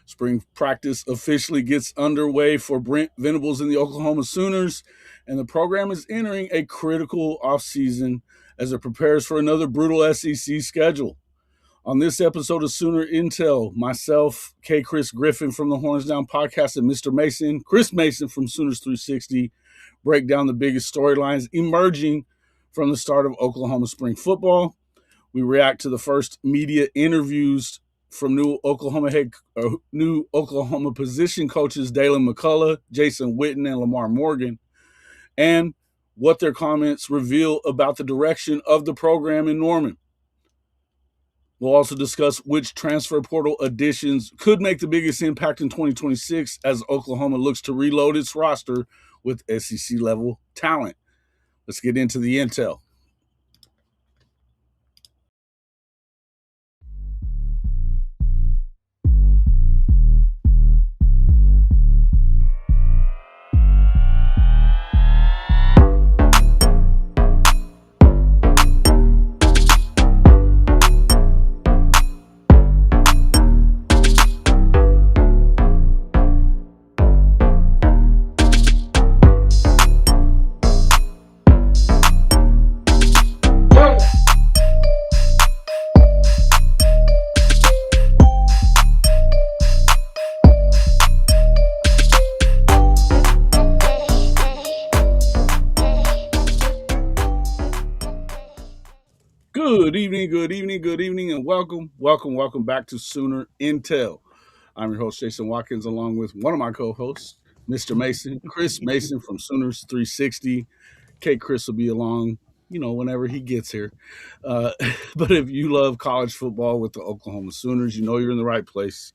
Spring practice officially gets underway for Brent Venables and the Oklahoma Sooners, and the program is entering a critical offseason as it prepares for another brutal SEC schedule. On this episode of Sooner Intel, myself, Kchris Griffin from the Horns Down podcast, and Mr. Mason, Chris Mason from Sooners 360, break down the biggest storylines emerging from the start of Oklahoma spring football. We react to the first media interviews from new Oklahoma position coaches Deland McCullough, Jason Witten, and Lamar Morgan, and what their comments reveal about the direction of the program in Norman. We'll also discuss which transfer portal additions could make the biggest impact in 2026 as Oklahoma looks to reload its roster with SEC-level talent. Let's get into the intel. Good evening, and welcome back to Sooner Intel. I'm your host, Jason Watkins, along with one of my co-hosts, Mr. Mason, Chris Mason from Sooners 360. Kchris will be along, whenever he gets here. But if you love college football with the Oklahoma Sooners, you know you're in the right place.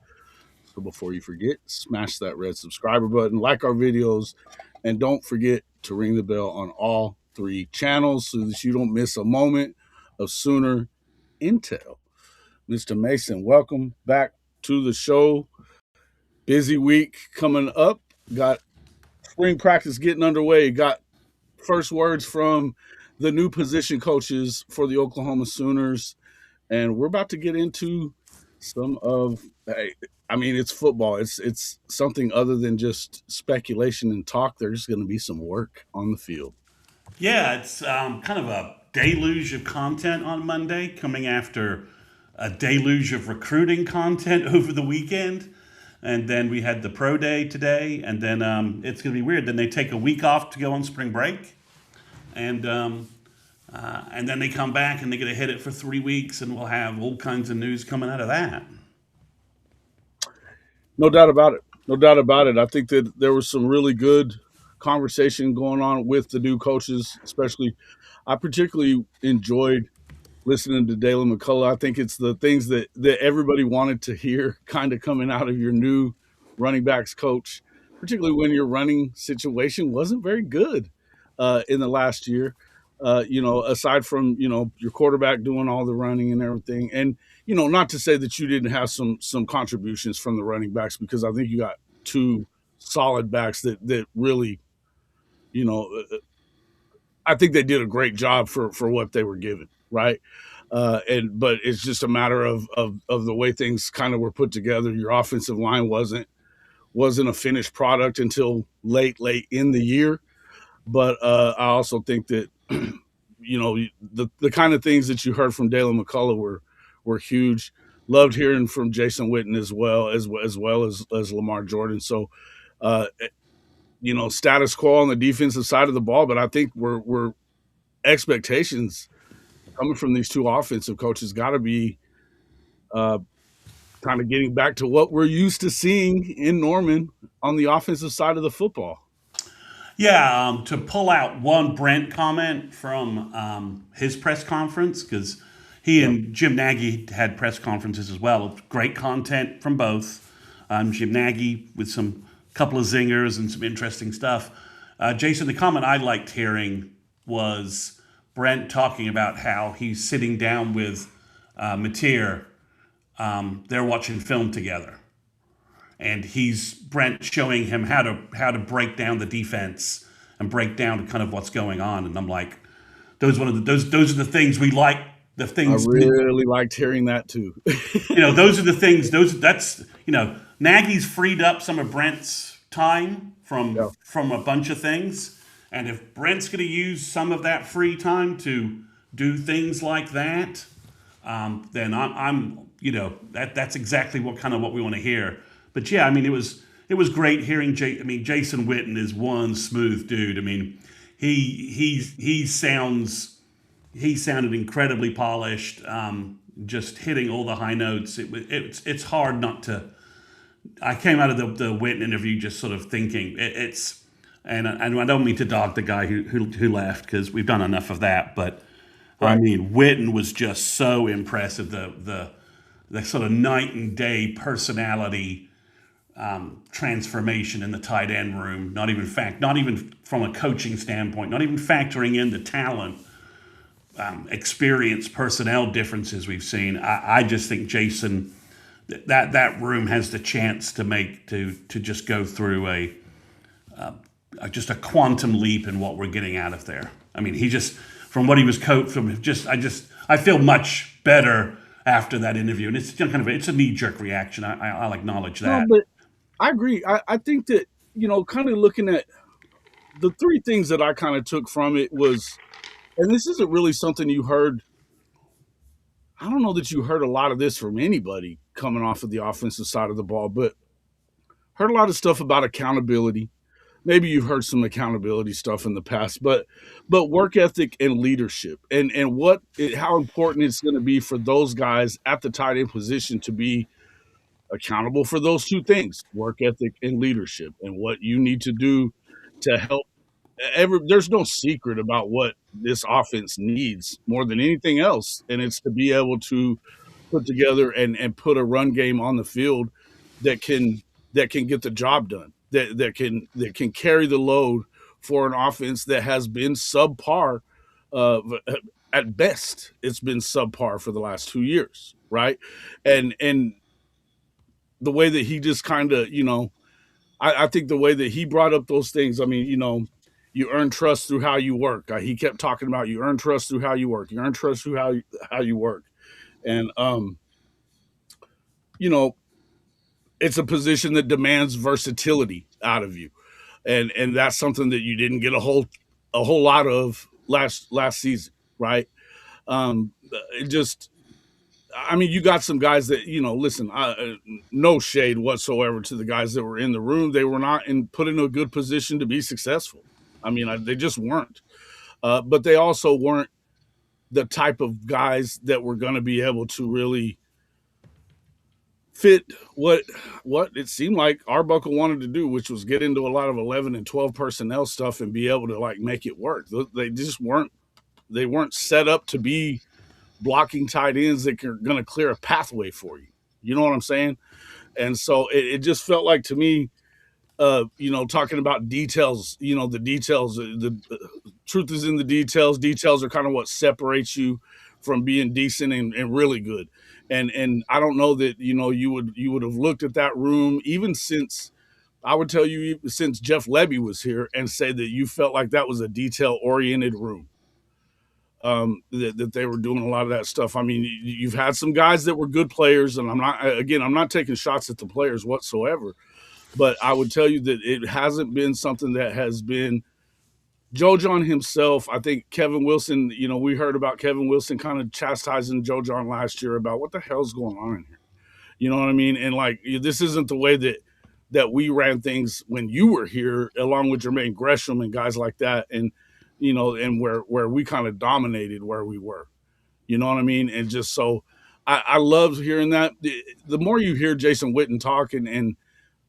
So before you forget, smash that red subscriber button, like our videos, and don't forget to ring the bell on all 3 channels so that you don't miss a moment of Sooner Intel. Mr. Mason, welcome back to the show. Busy week coming up. Got spring practice getting underway. Got first words from the new position coaches for the Oklahoma Sooners. And we're about to get into some of, it's football. It's something other than just speculation and talk. There's going to be some work on the field. Yeah, it's kind of a deluge of content on Monday, coming after a deluge of recruiting content over the weekend. And then we had the pro day today, and then it's going to be weird. Then they take a week off to go on spring break, and then they come back and they're going to hit it for 3 weeks, and we'll have all kinds of news coming out of that. No doubt about it. I think that there was some really good conversation going on with the new coaches, especially. I particularly enjoyed listening to Deland McCullough. I think it's the things that everybody wanted to hear kind of coming out of your new running backs coach, particularly when your running situation wasn't very good in the last year. Aside from, your quarterback doing all the running and everything. And, not to say that you didn't have some contributions from the running backs, because I think you got 2 solid backs that really, I think they did a great job for what they were given, right? But it's just a matter of the way things kind of were put together. Your offensive line wasn't a finished product until late in the year. But I also think that the kind of things that you heard from Deland McCullough were huge. Loved hearing from Jason Witten as well as Lamar Jordan. So status quo on the defensive side of the ball, but I think we're expectations coming from these 2 offensive coaches got to be kind of getting back to what we're used to seeing in Norman on the offensive side of the football. Yeah, to pull out one Brent comment from his press conference, because he and Jim Nagy had press conferences as well. Great content from both. Jim Nagy with some couple of zingers and some interesting stuff. Jason, the comment I liked hearing was Brent talking about how he's sitting down with Mateer. They're watching film together, and Brent showing him how to break down the defense and break down kind of what's going on. And I'm like, those are the things we like. The things I really liked hearing that too. Those are the things. Nagy's freed up some of Brent's time Yeah. from a bunch of things, and if Brent's going to use some of that free time to do things like that, then I'm that's exactly what we want to hear. But yeah, I mean it was great hearing. I mean Jason Witten is one smooth dude. I mean he sounded incredibly polished, just hitting all the high notes. It's hard not to. I came out of the Witten interview just sort of thinking it's. And I don't mean to dog the guy who left because we've done enough of that, but I Right. mean, Witten was just so impressive. The sort of night and day personality transformation in the tight end room. Not even from a coaching standpoint. Not even factoring in the talent, experience, personnel differences we've seen. I just think Jason that room has the chance to just go through just a quantum leap in what we're getting out of there. I mean, he just from what he was coached from. I feel much better after that interview, and it's a knee jerk reaction. I'll acknowledge No, that. but I agree. I think that, kind of looking at the three things that I kind of took from it was, and this isn't really something you heard. I don't know that you heard a lot of this from anybody coming off of the offensive side of the ball, but heard a lot of stuff about accountability. Maybe you've heard some accountability stuff in the past, but work ethic and leadership, and how important it's going to be for those guys at the tight end position to be accountable for those two things: work ethic and leadership, and what you need to do to help. There's no secret about what this offense needs more than anything else, and it's to be able to put together and put a run game on the field that can get the job done, that can carry the load for an offense that has been subpar. Uh, at best, it's been subpar for the last 2 years, right? And the way that he just kind of, I think the way that he brought up those things, I mean, you earn trust through how you work. He kept talking about you earn trust through how you work. You earn trust through how you work. And you know, it's a position that demands versatility out of you. And that's something that you didn't get a whole lot of last season, right? It just I mean, you got some guys that listen. No shade whatsoever to the guys that were in the room. They were not put in a good position to be successful. I mean, they just weren't. But they also weren't the type of guys that were going to be able to really fit what it seemed like Arbuckle wanted to do, which was get into a lot of 11 and 12 personnel stuff and be able to like make it work. They just weren't. They weren't set up to be blocking tight ends that are going to clear a pathway for you. You know what I'm saying? And so it just felt like to me, talking about details, the details, the truth is in the details. Details are kind of what separates you from being decent and really good. And I don't know that, you would have looked at that room even since I would tell you since Jeff Levy was here and say that you felt like that was a detail oriented room. That they were doing a lot of that stuff. I mean, you've had some guys that were good players, and I'm not taking shots at the players whatsoever, but I would tell you that it hasn't been something that has been Joe John himself. I think Kevin Wilson, we heard about Kevin Wilson kind of chastising Joe John last year about what the hell's going on in here. You know what I mean? And like, this isn't the way that we ran things when you were here, along with Jermaine Gresham and guys like that. And, and where we kind of dominated where we were, you know what I mean? And just so I love hearing that. The more you hear Jason Witten talking, and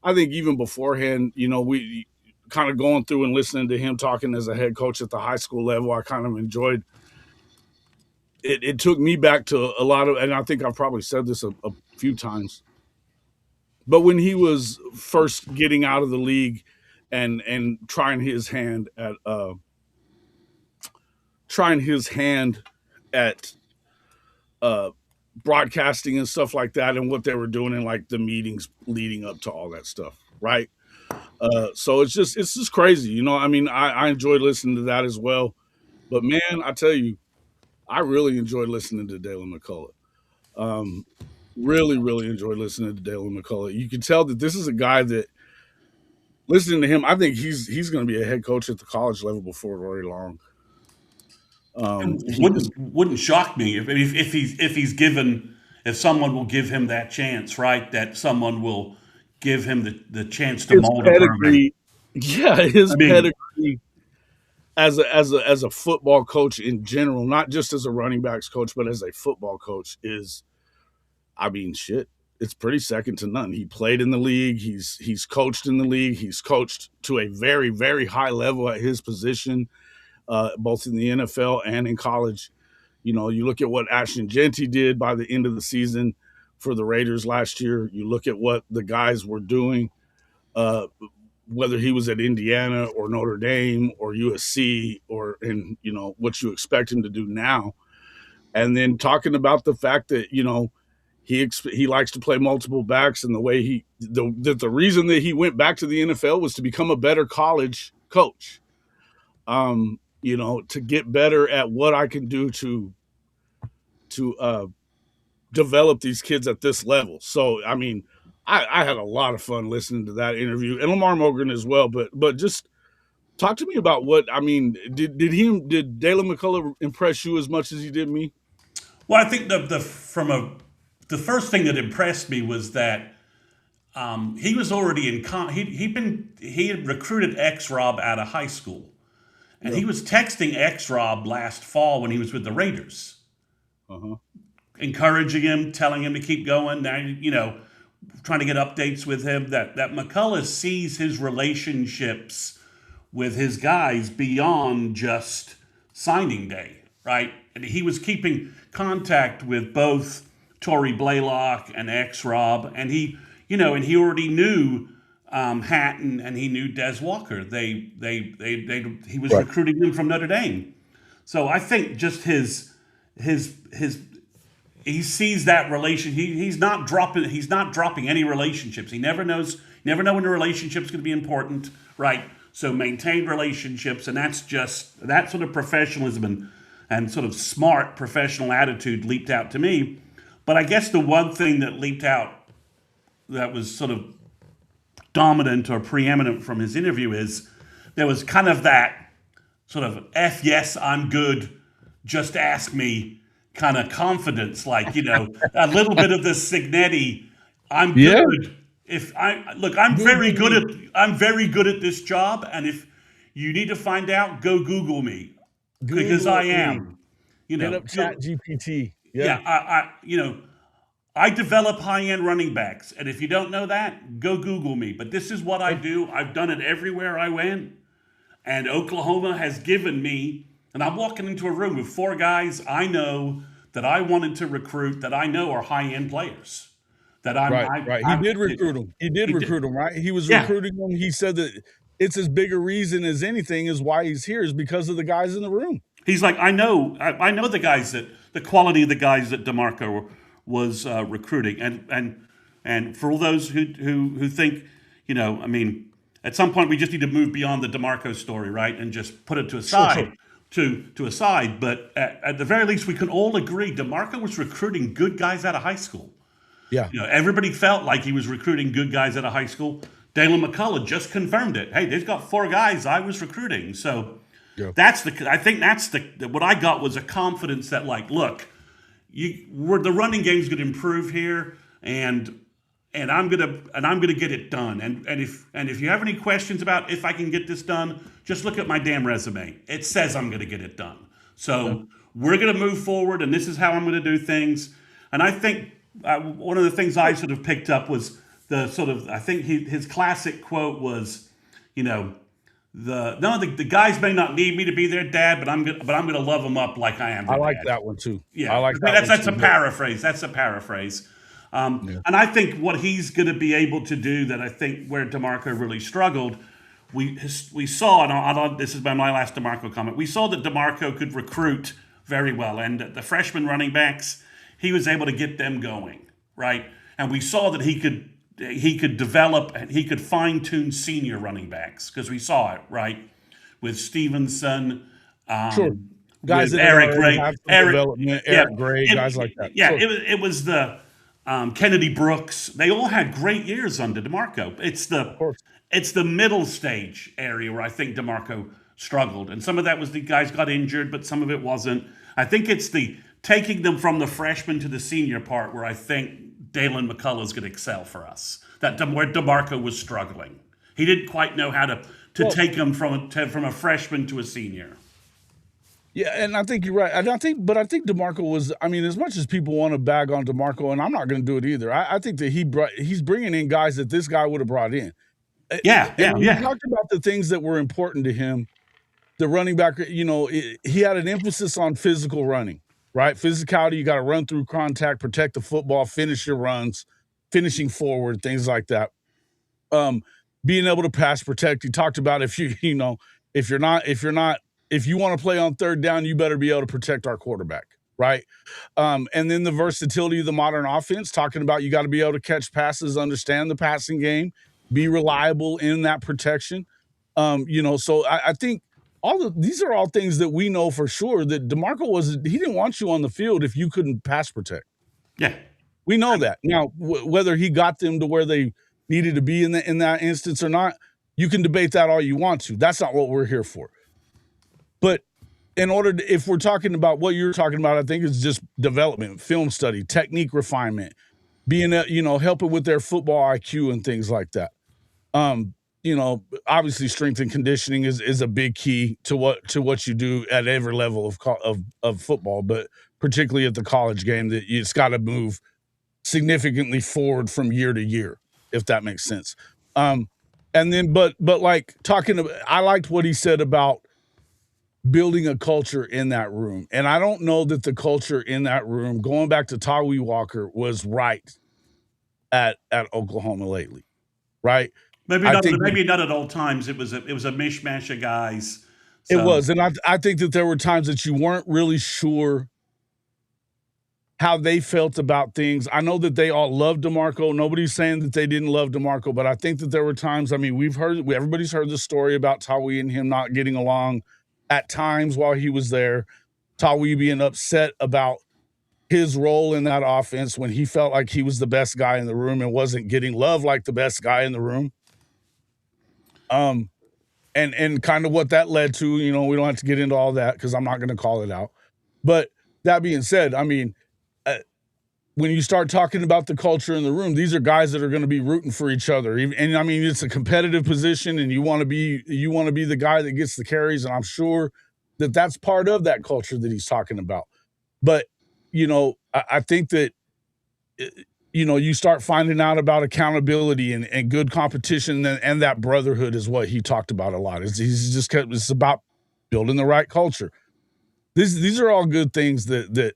I think even beforehand, we kind of going through and listening to him talking as a head coach at the high school level, I kind of enjoyed it. It took me back to a lot of, and I think I've probably said this a few times, but when he was first getting out of the league and trying his hand at uh, broadcasting and stuff like that, and what they were doing in like the meetings leading up to all that stuff, right? So it's just crazy, I mean, I enjoyed listening to that as well. But man, I tell you, I really enjoyed listening to Deland McCullough. Um, really, really enjoyed listening to Deland McCullough. You can tell that this is a guy that, listening to him, I think he's going to be a head coach at the college level before very long. He just Wouldn't shock me if he's given, if someone will give him that chance, right? That someone will give him the chance to his mold a program. pedigree, yeah, his I mean, pedigree as a football coach in general, not just as a running backs coach, but as a football coach is, I mean, shit. It's pretty second to none. He played in the league. He's coached in the league. He's coached to a very, very high level at his position, both in the NFL and in college. You know, you look at what Ashton Genty did by the end of the season for the Raiders last year. You look at what the guys were doing, uh, whether he was at Indiana or Notre Dame or USC, or and you know what you expect him to do now. And then talking about the fact that he likes to play multiple backs, and the way the reason that he went back to the NFL was to become a better college coach. To get better at what I can do to develop these kids at this level. So I mean, I had a lot of fun listening to that interview, and Lamar Morgan as well. But just talk to me about what I mean. Did Deland McCullough impress you as much as he did me? well, I think the first thing that impressed me was that he was already he had recruited X Rob out of high school, and Yeah. he was texting X Rob last fall when he was with the Raiders, Uh-huh. encouraging him, telling him to keep going. Now, trying to get updates with him. That McCullough sees his relationships with his guys beyond just signing day, right? And he was keeping contact with both Tory Blaylock and X Rob, and he already knew Hatton, and he knew Des Walker. He was Right. recruiting them from Notre Dame. So I think just his he sees that relation. He's not dropping any relationships. He never knows. You never know when a relationship's going to be important, right? So maintain relationships, and that's just that sort of professionalism and sort of smart professional attitude leaped out to me. But I guess the one thing that leaped out that was sort of dominant or preeminent from his interview is there was kind of that sort of F yes, I'm good, just ask me kind of confidence, like, a little bit of the Signetti, I'm Yeah. good. If I look, I'm very good at this job, and if you need to find out, go Google me because Google I me. am. Hit up Chat GPT. Yeah. Yeah, I develop high-end running backs, and if you don't know that, go Google me. But this is what I do. I've done it everywhere I went, and Oklahoma has given me. And I'm walking into a room with four guys I know that I wanted to recruit, that I know are high-end players. That Right. He did recruit him. He did He did. recruit him, right? He was Yeah, recruiting them. He said that it's as big a reason as anything is why he's here is because of the guys in the room. he's like, I know the quality of the guys that DeMarco was recruiting, and for all those who think, I mean, at some point we just need to move beyond the DeMarco story, right, and just put it to a Sure. side, to a side. But at the very least, we can all agree DeMarco was recruiting good guys out of high school. Yeah. Everybody felt like he was recruiting good guys out of high school. Deland McCullough just confirmed it. Hey, they've got four guys I was recruiting. So Yeah. I think that's what I got was a confidence that, like, look, the running game's going to improve here, and I'm gonna get it done. And if you have any questions about if I can get this done, just look at my damn resume. It says I'm gonna get it done. So we're gonna move forward, and this is how I'm gonna do things. And I think one of the things I sort of picked up was I think his classic quote was, the guys may not need me to be their dad, but I'm gonna love them up like I am their I like dad. that one too. Yeah, I like that that's one a too. paraphrase. That's a paraphrase. Yeah. And I think what he's going to be able to do that I think where DeMarco really struggled, we saw, and this has been my last DeMarco comment, we saw that DeMarco could recruit very well. And the freshman running backs, he was able to get them going, right? And we saw that he could develop and he could fine-tune senior running backs because we saw it, right? With Stevenson, Sure. Guys with that Eric already Gray, have some development, Eric Gray, guys like that. Yeah, Sure. it was the Kennedy Brooks. They all had great years under DeMarco. Of course. It's the middle stage area where I think DeMarco struggled, and some of that was the guys got injured, but some of it wasn't. I think it's the taking them from the freshman to the senior part where I think Deland McCullough is going to excel for us. Where DeMarco was struggling, he didn't quite know how to take them from a freshman to a senior. Yeah, and I think you're right. And I think DeMarco was. I mean, as much as people want to bag on DeMarco, and I'm not going to do it either. I think that he's bringing in guys that this guy would have brought in. Yeah. We talked about the things that were important to him. The running back, he had an emphasis on physical running, right? Physicality. You got to run through contact, protect the football, finish your runs, finishing forward, things like that. Being able to pass protect. He talked about if you want to play on third down, you better be able to protect our quarterback, right? And then the versatility of the modern offense, talking about you got to be able to catch passes, understand the passing game, be reliable in that protection. So I think these are all things that we know for sure that DeMarco he didn't want you on the field if you couldn't pass protect. Yeah. We know that. Now, whether he got them to where they needed to be in that instance or not, you can debate that all you want to. That's not what we're here for. But if we're talking about what you're talking about, I think it's just development, film study, technique refinement, being helping with their football IQ and things like that. Obviously strength and conditioning is a big key to what you do at every level of football, but particularly at the college game, that it's got to move significantly forward from year to year, if that makes sense. And then, but like I liked what he said about building a culture in that room. And I don't know that the culture in that room, going back to Tawee Walker, was right at Oklahoma lately, right? Maybe not at all times. It was a mishmash of guys. So. It was, and I think that there were times that you weren't really sure how they felt about things. I know that they all loved DeMarco. Nobody's saying that they didn't love DeMarco, but I think that there were times. I mean, everybody's heard the story about Tawee and him not getting along at times while he was there. Tawee being upset about his role in that offense when he felt like he was the best guy in the room and wasn't getting love like the best guy in the room. And kind of what that led to, we don't have to get into all that because I'm not going to call it out. But that being said, I mean, when you start talking about the culture in the room, these are guys that are going to be rooting for each other. And I mean, it's a competitive position, and you want to be the guy that gets the carries. And I'm sure that that's part of that culture that he's talking about. But, I think that, you start finding out about accountability and good competition and that brotherhood is what he talked about a lot. It's about building the right culture. These are all good things that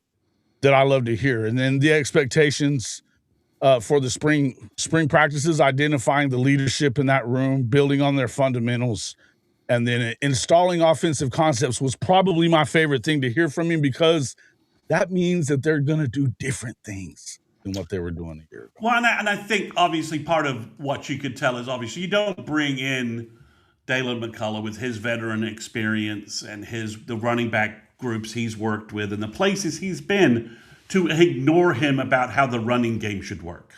I love to hear. And then the expectations for the spring practices, identifying the leadership in that room, building on their fundamentals, and then installing offensive concepts was probably my favorite thing to hear from him, because that means that they're going to do different things than what they were doing a year ago. Well, and I think obviously part of what you could tell is obviously you don't bring in Deland McCullough with his veteran experience and the running back groups he's worked with and the places he's been to ignore him about how the running game should work,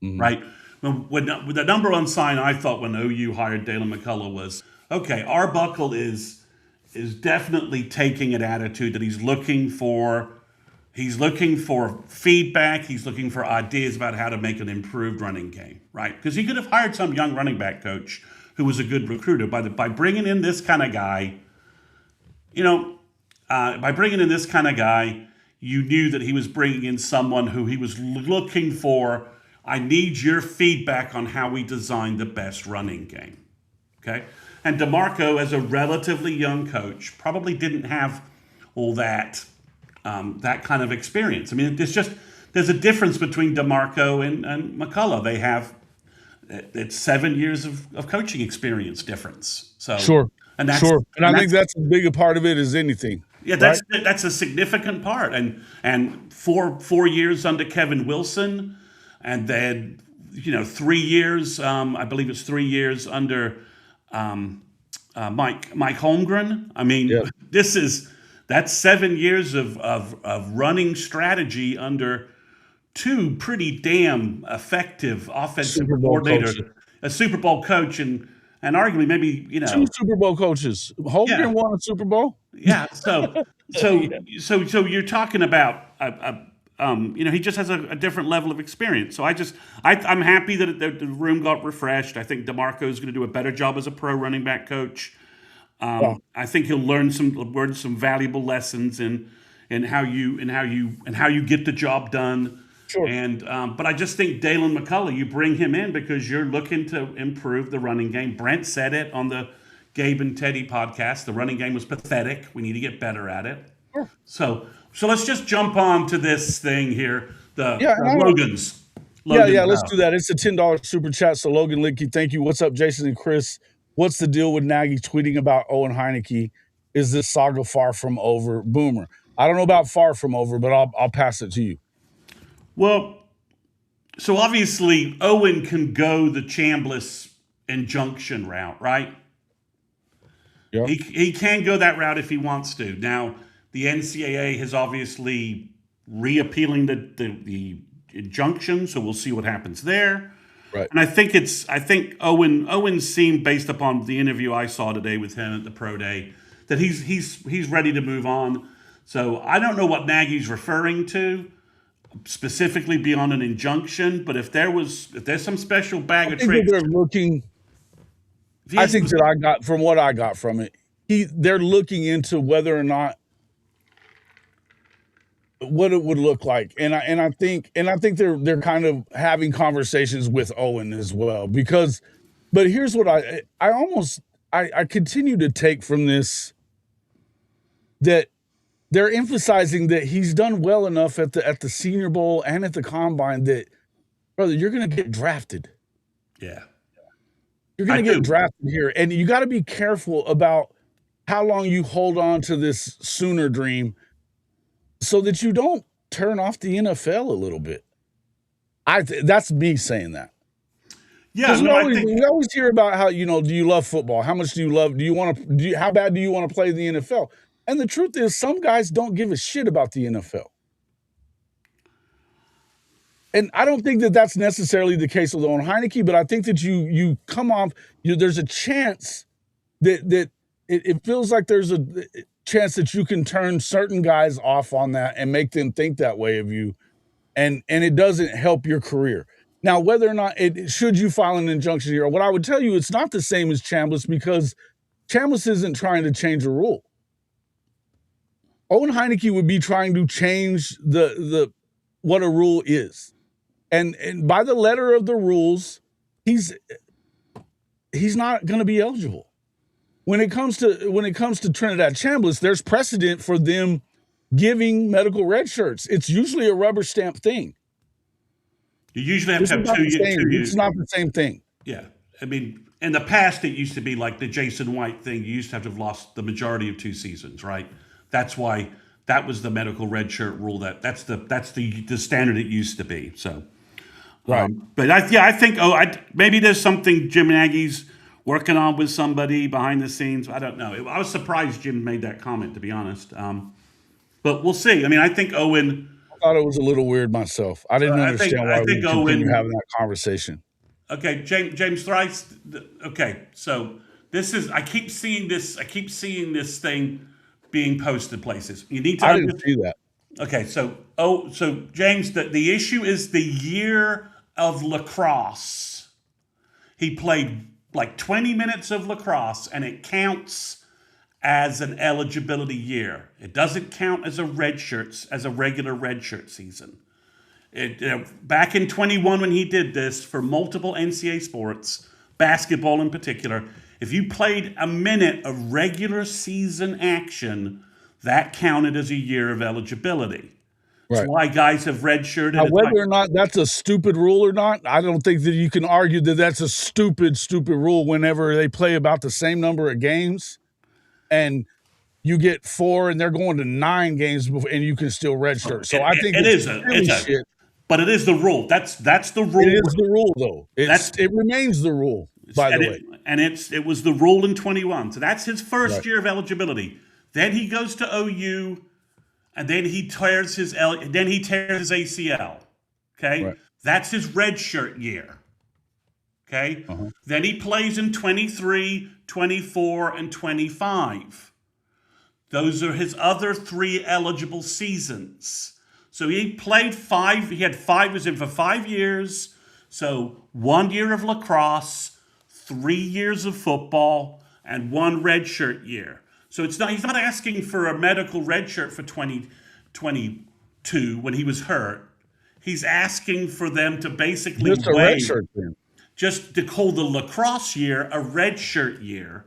right? When the number one sign I thought when OU hired Deland McCullough was, okay, Arbuckle is definitely taking an attitude that he's looking for feedback. He's looking for ideas about how to make an improved running game, right? Because he could have hired some young running back coach who was a good recruiter. By bringing in this kind of guy, you knew that he was bringing in someone who he was looking for. I need your feedback on how we design the best running game, okay? And DeMarco, as a relatively young coach, probably didn't have all that kind of experience. I mean, there's a difference between DeMarco and McCullough. They have it's 7 years of coaching experience difference. So sure, and I think that's as big a part of it as anything. Yeah, that's a significant part. And 4 years under Kevin Wilson, and then 3 years. I believe it's 3 years under Mike Holmgren. I mean, that's 7 years of running strategy under two pretty damn effective offensive Super Bowl coaches. coordinator, a Super Bowl coach, and arguably maybe Two Super Bowl coaches. Hogan yeah, won a Super Bowl. yeah. So Yeah. so you're talking about he just has a different level of experience. So I'm happy that the room got refreshed. I think DeMarco is going to do a better job as a pro running back coach. Wow. I think he'll learn some valuable lessons in how you get the job done. Sure. And but I just think Deland McCullough, you bring him in because you're looking to improve the running game. Brent said it on the Gabe and Teddy podcast. The running game was pathetic. We need to get better at it. Sure. So let's just jump on to this thing here. The Logan's. Yeah, let's do that. It's a $10 super chat. So Logan Licky, thank you. What's up, Jason and Chris? What's the deal with Nagy tweeting about Owen Hineki? Is this saga far from over? Boomer. I don't know about far from over, but I'll pass it to you. Well, so obviously Owen can go the Chambliss injunction route, right? Yeah. He can go that route if he wants to. Now, the NCAA has obviously reappealing the injunction, so we'll see what happens there. Right. And I think Owen seemed, based upon the interview I saw today with him at the Pro Day, that he's ready to move on. So I don't know what Nagy's referring to specifically beyond an injunction, but if there's some special bag of tricks, they're looking. I think that I got from what I got from it, they're looking into whether or not what it would look like, and I think they're kind of having conversations with Owen as well but here's what I continue to take from this, that they're emphasizing that he's done well enough at the Senior Bowl and at the Combine that, brother, you're going to get drafted. Yeah. You're going to get drafted here. And you got to be careful about how long you hold on to this Sooner dream so that you don't turn off the NFL a little bit. That's me saying that. Yeah, we always hear about how, do you love football? How much do you love? How bad do you want to play the NFL? And the truth is, some guys don't give a shit about the NFL. And I don't think that that's necessarily the case with Owen Hineki, but I think that you come off, there's a chance that it feels like there's a chance that you can turn certain guys off on that and make them think that way of you. And it doesn't help your career. Now, whether or not should you file an injunction here, what I would tell you, it's not the same as Chambliss, because Chambliss isn't trying to change a rule. Owen Hineki would be trying to change the what a rule is. And by the letter of the rules, he's not going to be eligible. When it comes to Trinidad Chambliss, there's precedent for them giving medical red shirts. It's usually a rubber stamp thing. You usually have to have 2 years. It's not the same thing. Yeah. I mean, in the past, it used to be like the Jason White thing. You used to have lost the majority of 2 seasons, right? That's why that was the medical red shirt rule. That's the standard it used to be. So, right. But I think maybe there's something Jim Nagy's working on with somebody behind the scenes. I don't know. I was surprised Jim made that comment, to be honest. But we'll see. I mean, I think Owen. I thought it was a little weird myself. I didn't understand why we continue having that conversation. Okay, James Thrice. Okay, so this is. I keep seeing this thing being posted places. You need to. I didn't see that. Okay, so James, the issue is the year of lacrosse. He played like 20 minutes of lacrosse, and it counts as an eligibility year. It doesn't count as a regular redshirt season. Back in 21 when he did this for multiple NCAA sports, basketball in particular, if you played a minute of regular season action, that counted as a year of eligibility. Right. That's why guys have redshirted. Now, whether or not that's a stupid rule or not, I don't think that you can argue that that's a stupid rule whenever they play about the same number of games and you get 4 and they're going to 9 games before, and you can still redshirt. So I think but it is the rule. That's the rule. It is the rule, though. It remains the rule, by the way. It was the rule in 21. So that's his first year of eligibility. Then he goes to OU, and then he tears his ACL. Okay. Right. That's his redshirt year. Okay. Uh-huh. Then he plays in 23, 24, and 25. Those are his other three eligible seasons. So he played five, he had five, was in for 5 years. So 1 year of lacrosse, 3 years of football, and one redshirt year. So he's not asking for a medical redshirt for 2022 when he was hurt. He's asking for them to basically Just a red waive, shirt then. just to call the lacrosse year a redshirt year,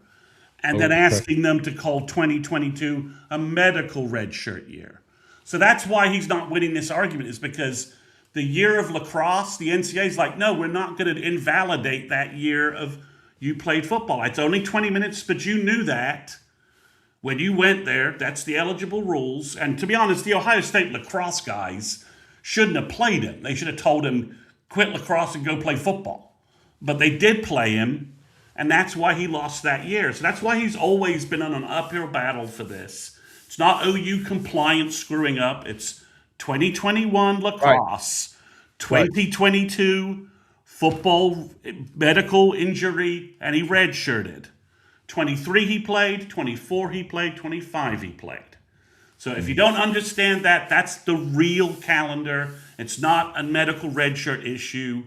and then Okay. asking them to call 2022 a medical redshirt year. So that's why he's not winning this argument, is because the year of lacrosse, the NCAA is like, no, we're not going to invalidate that year of you played football. It's only 20 minutes, but you knew that when you went there. That's the eligible rules. And to be honest, the Ohio State lacrosse guys shouldn't have played him. They should have told him, quit lacrosse and go play football. But they did play him, and that's why he lost that year. So that's why he's always been on an uphill battle for this. It's not OU compliance screwing up. It's 2021 Right. lacrosse, Right. 2022 football medical injury, and he redshirted. 23 he played, 24 he played, 25 he played. So if you don't understand that, that's the real calendar. It's not a medical redshirt issue.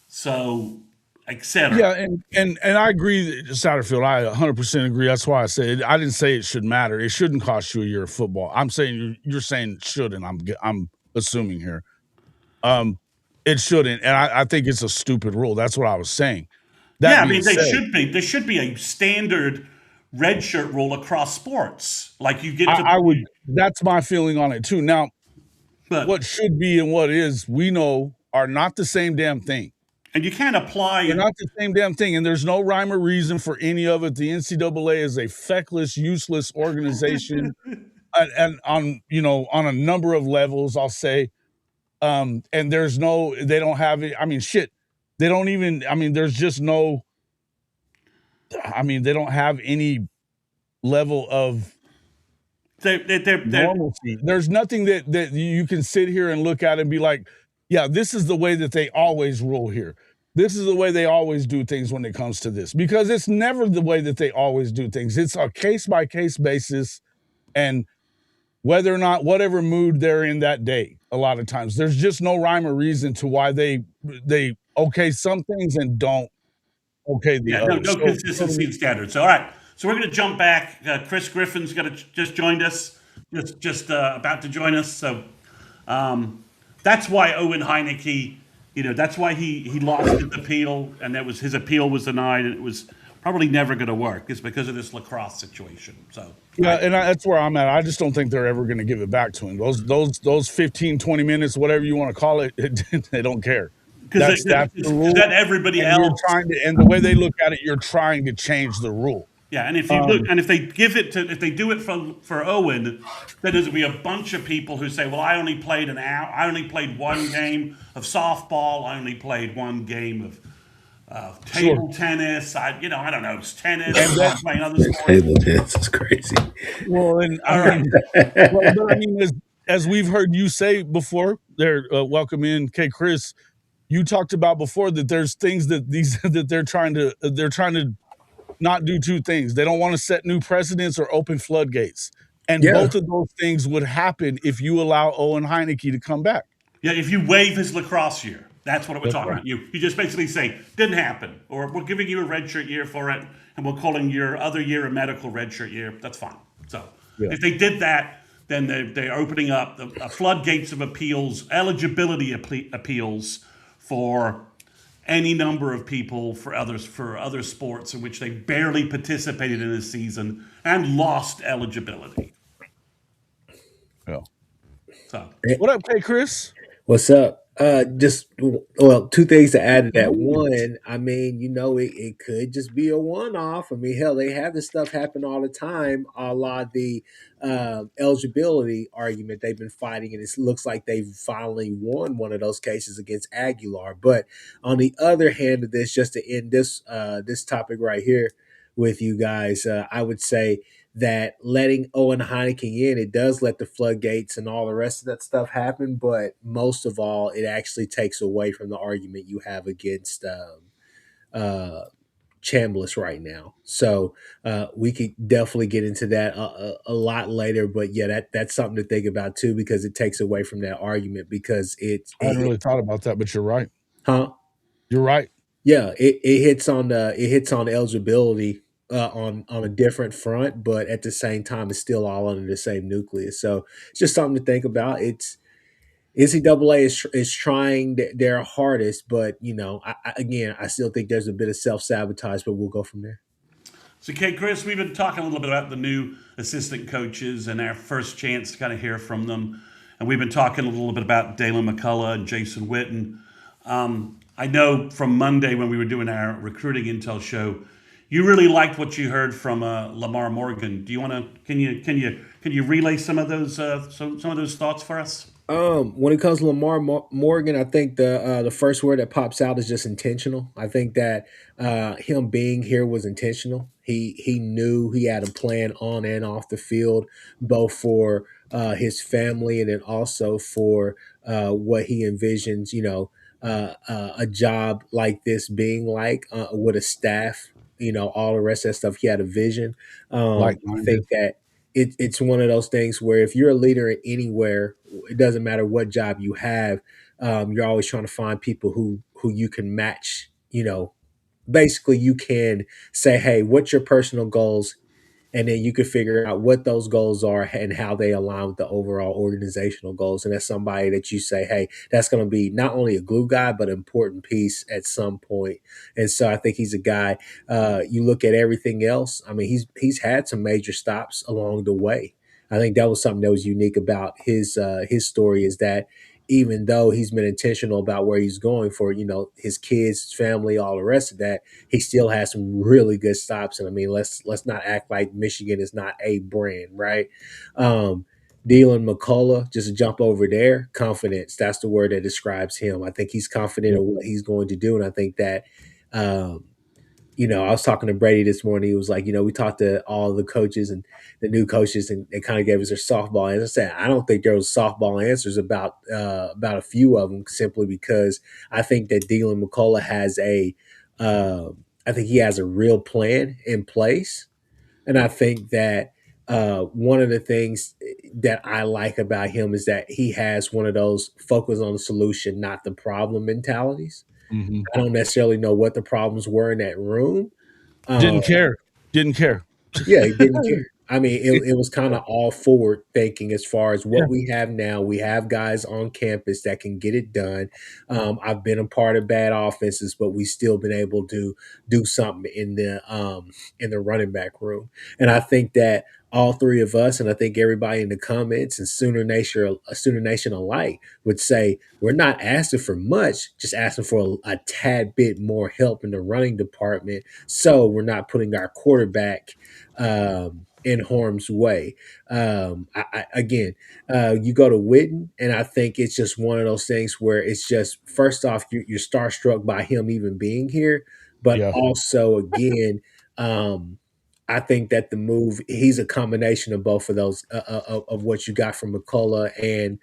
So, etc. Yeah, and I agree, Satterfield. I 100% agree. That's why I said I didn't say it should matter. It shouldn't cost you a year of football. I'm saying you're saying it shouldn't. I'm assuming here. It shouldn't, and I think it's a stupid rule. That's what I was saying. That Yeah, I being mean, they said, should be. There should be a standard red shirt rule across sports. Like you get to, I would. That's my feeling on it too. Now, but what should be and what is, we know, are not the same damn thing. and you can't They're apply. not the same damn thing, and there's no rhyme or reason for any of it. The NCAA is a feckless, useless organization, and on a number of levels, I'll say. And they don't have it. I mean, shit, they don't even. I mean, there's just no. I mean, they don't have any level of They're normalcy. There's nothing that you can sit here and look at and be like, yeah, this is the way that they always rule here. This is the way they always do things when it comes to this, because it's never the way that they always do things. It's a case by case basis, and whether or not whatever mood they're in that day. A lot of times, there's just no rhyme or reason to why they okay some things and don't okay the yeah, no, others. no consistency in standards. So, all right. So we're going to jump back. Kchris Griffin's going to just joined us, just about to join us. So that's why Owen Hineki, that's why he lost his appeal, and his appeal was denied, and it was probably never going to work. It's because of this lacrosse situation. So Yeah, and that's where I'm at. I just don't think they're ever going to give it back to him. Those 15, 20 minutes, whatever you want to call it, they don't care. because That's the rule, that everybody and you're else. trying to, and the way they look at it, you're trying to change the rule. Yeah, and if you look, and if they do it for Owen, then there's gonna be a bunch of people who say, "Well, I only played an hour. I only played one game of softball. I only played one game of table tennis. I don't know, it's tennis. And I'm playing other sports." Table tennis is crazy. Well, and All I right. mean, but I mean, as we've heard you say before, there, welcome in, Kchris. You talked about before that there's things that that they're trying to not do two things. They don't want to set new precedents or open floodgates. And Yeah. both of those things would happen if you allow Owen Hineki to come back. Yeah, if you waive his lacrosse year, that's what we're That's talking right. about. You just basically say didn't happen, or we're giving you a redshirt year for it, and we're calling your other year a medical redshirt year. That's fine. So Yeah. if they did that, then they're opening up the floodgates of appeals, eligibility appeals for any number of people for other sports in which they barely participated in a season and lost eligibility. Yeah. So What up, Kchris? What's up? Two things to add to that. One, I mean, it could just be a one-off. I mean, hell, they have this stuff happen all the time, a la the eligibility argument they've been fighting, and it looks like they've finally won one of those cases against Aguilar. But on the other hand of this, just to end this topic right here with you guys, I would say that letting Owen Hineki in, it does let the floodgates and all the rest of that stuff happen. But most of all, it actually takes away from the argument you have against uh, Chambliss right now. So we could definitely get into that a lot later. But yeah, that's something to think about too, because it takes away from that argument because I hadn't really thought about that, but you're right. huh? You're right. Yeah, it hits on eligibility on a different front, but at the same time, it's still all under the same nucleus. So it's just something to think about. It's NCAA is trying their hardest, but again, I still think there's a bit of self sabotage, but we'll go from there. So, Kchris, we've been talking a little bit about the new assistant coaches and our first chance to kind of hear from them. And we've been talking a little bit about Deland McCullough and Jason Witten. I know from Monday when we were doing our recruiting intel show, you really liked what you heard from Lamar Morgan. Do you want to? Can you relay some of those some of those thoughts for us? When it comes to Lamar Morgan, I think the first word that pops out is just intentional. I think that him being here was intentional. He knew he had a plan on and off the field, both for his family and then also for what he envisions. A job like this being like with a staff. All the rest of that stuff. He had a vision. I Like-minded. think that it's one of those things where if you're a leader anywhere, it doesn't matter what job you have. You're always trying to find people who you can match. Basically, you can say, "Hey, what's your personal goals?" And then you can figure out what those goals are and how they align with the overall organizational goals. And that's somebody that you say, hey, that's going to be not only a glue guy, but an important piece at some point. And so I think he's a guy. You look at everything else. I mean, he's had some major stops along the way. I think that was something that was unique about his story is that even though he's been intentional about where he's going for, his kids, his family, all the rest of that, he still has some really good stops. And I mean, let's not act like Michigan is not a brand, right? Deland McCullough, just to jump over there, confidence. That's the word that describes him. I think he's confident in what he's going to do. And I think that um, I was talking to Brady this morning. He was like, we talked to all the coaches and the new coaches, and they kind of gave us their softball answers. I said, I don't think there was softball answers about a few of them, simply because I think that Deland McCullough has I think he has a real plan in place, and I think that one of the things that I like about him is that he has one of those focus on the solution, not the problem mentalities. Mm-hmm. I don't necessarily know what the problems were in that room. Um, Didn't care. Didn't care. yeah, he didn't care. I mean, it was kind of all forward thinking as far as Yeah. what we have now. We have guys on campus that can get it done. I've been a part of bad offenses, but we still been able to do something in the running back room. And I think that all three of us, and I think everybody in the comments and Sooner Nation alike, would say we're not asking for much, just asking for a tad bit more help in the running department, so we're not putting our quarterback in harm's way. Again, you go to Witten, and I think it's just one of those things where it's just first off you're starstruck by him even being here, but Yeah. also again, I think that the move he's a combination of both of those of what you got from McCullough and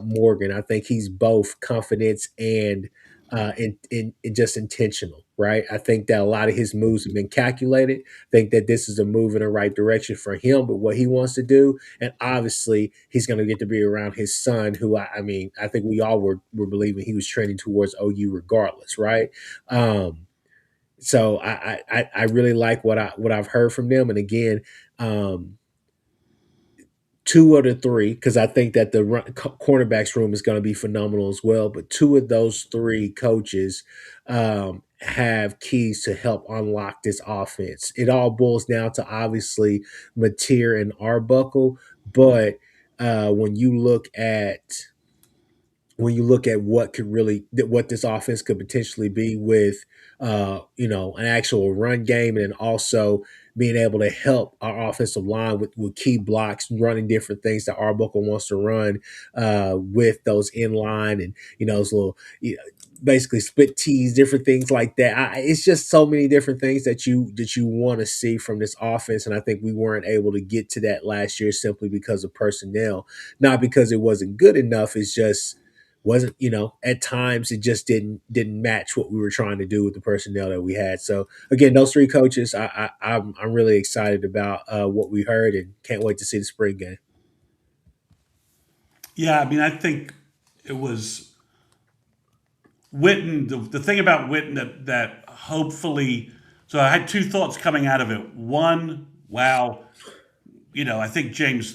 Morgan. I think he's both confidence and in just intentional, right? I think that a lot of his moves have been calculated. I think that this is a move in the right direction for him, but what he wants to do, and obviously he's going to get to be around his son, who I mean, I think we all were believing he was trending towards OU regardless, right? So I really like what I've heard from them, and again, um, two of the three, because I think that the cornerbacks room is going to be phenomenal as well. But two of those three coaches have keys to help unlock this offense. It all boils down to obviously Mateer and Arbuckle, but when you look at what this offense could potentially be with an actual run game, and then also being able to help our offensive line with key blocks, running different things that Arbuckle wants to run with those in line and those little basically split tees, different things like that. It's just so many different things that you want to see from this offense, and I think we weren't able to get to that last year simply because of personnel, not because it wasn't good enough. It's just wasn't, at times it just didn't match what we were trying to do with the personnel that we had. So again, those three coaches, I'm really excited about what we heard and can't wait to see the spring game. Yeah, I mean, I think it was Witten. The thing about Witten that hopefully, so I had two thoughts coming out of it. One, wow, I think James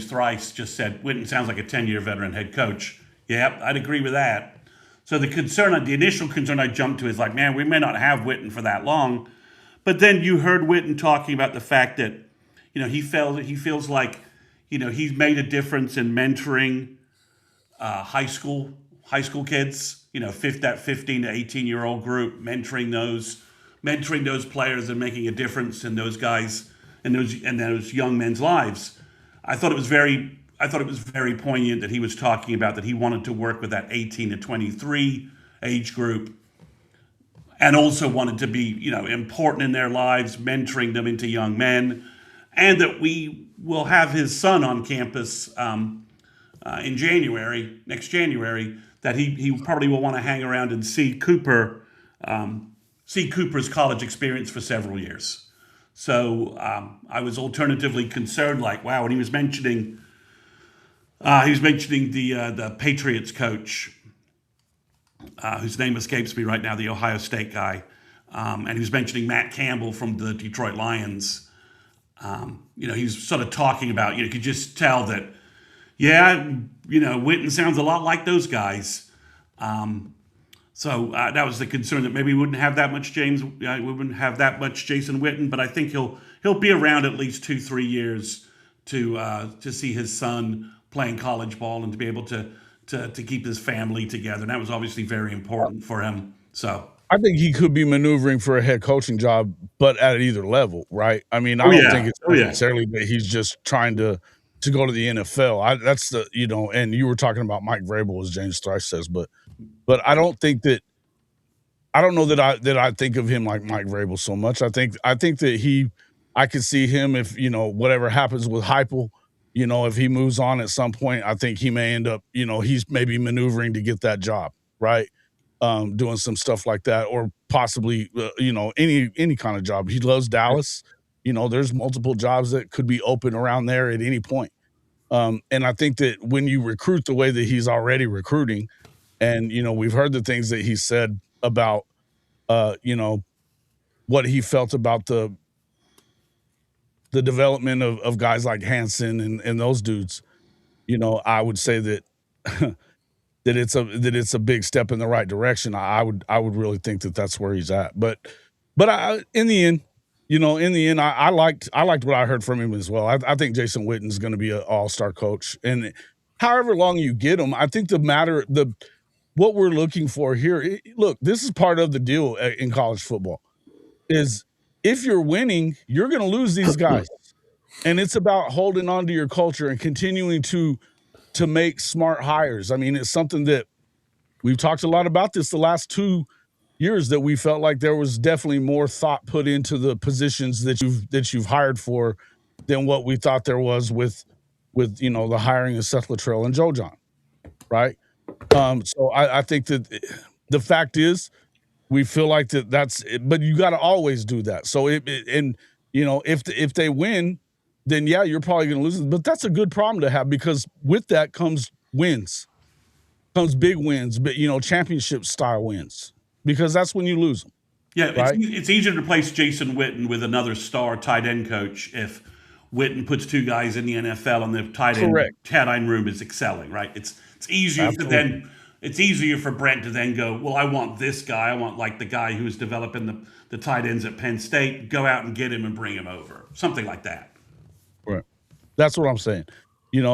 Thrice just said Witten sounds like a 10-year veteran head coach. Yeah, I'd agree with that. So the initial concern I jumped to is like, man, we may not have Witten for that long. But then you heard Witten talking about the fact that, he feels like, he's made a difference in mentoring high school kids. That 15 to 18-year-old group, mentoring those players and making a difference in those guys and those young men's lives. I thought it was very poignant that he was talking about that he wanted to work with that 18 to 23 age group and also wanted to be, important in their lives, mentoring them into young men, and that we will have his son on campus in January, next January, that he probably will want to hang around and see Cooper's college experience for several years. So I was alternatively concerned, like, wow, when he was mentioning the Patriots coach, whose name escapes me right now, the Ohio State guy, and he was mentioning Matt Campbell from the Detroit Lions. He's sort of talking about, you could just tell that, yeah, Witten sounds a lot like those guys. So that was the concern, that maybe we wouldn't have that much Jason Witten, but I think he'll be around at least 2-3 years to see his son playing college ball and to be able to keep his family together. And that was obviously very important for him. So I think he could be maneuvering for a head coaching job, but at either level, right? I mean, I don't think it's necessarily that he's just trying to go to the NFL. That's the, and you were talking about Mike Vrabel, as James Thrice says, but I don't think that, I don't know that I think of him like Mike Vrabel so much. I think that I could see him if, whatever happens with Heupel, if he moves on at some point, I think he may end up, he's maybe maneuvering to get that job, right? Doing some stuff like that, or possibly, any kind of job. He loves Dallas. There's multiple jobs that could be open around there at any point. And I think that when you recruit the way that he's already recruiting, and, we've heard the things that he said about, what he felt about the development of guys like Hansen and those dudes, I would say that that it's a big step in the right direction. I would really think that that's where he's at. But in the end, I liked what I heard from him as well. I think Jason Witten's going to be an all-star coach, and however long you get him, I think what we're looking for here. Look, this is part of the deal in college football. Is if you're winning, you're going to lose these guys, and it's about holding on to your culture and continuing to make smart hires. I mean, it's something that we've talked a lot about this the last 2 years, that we felt like there was definitely more thought put into the positions that you've hired for than what we thought there was with the hiring of Seth Luttrell and Joe John, right? So I think that the fact is we feel like that's it, but you got to always do that. So if they win, then yeah, you're probably going to lose. But that's a good problem to have, because with that comes big wins, but championship style wins, because that's when you lose them. Yeah, right? It's easier to replace Jason Witten with another star tight end coach if Witten puts two guys in the NFL and the tight end room is excelling, right? It's easier it's easier for Brent to then go, well, I want this guy. I want like the guy who's developing the tight ends at Penn State. Go out and get him and bring him over. Something like that. Right. That's what I'm saying. Yeah,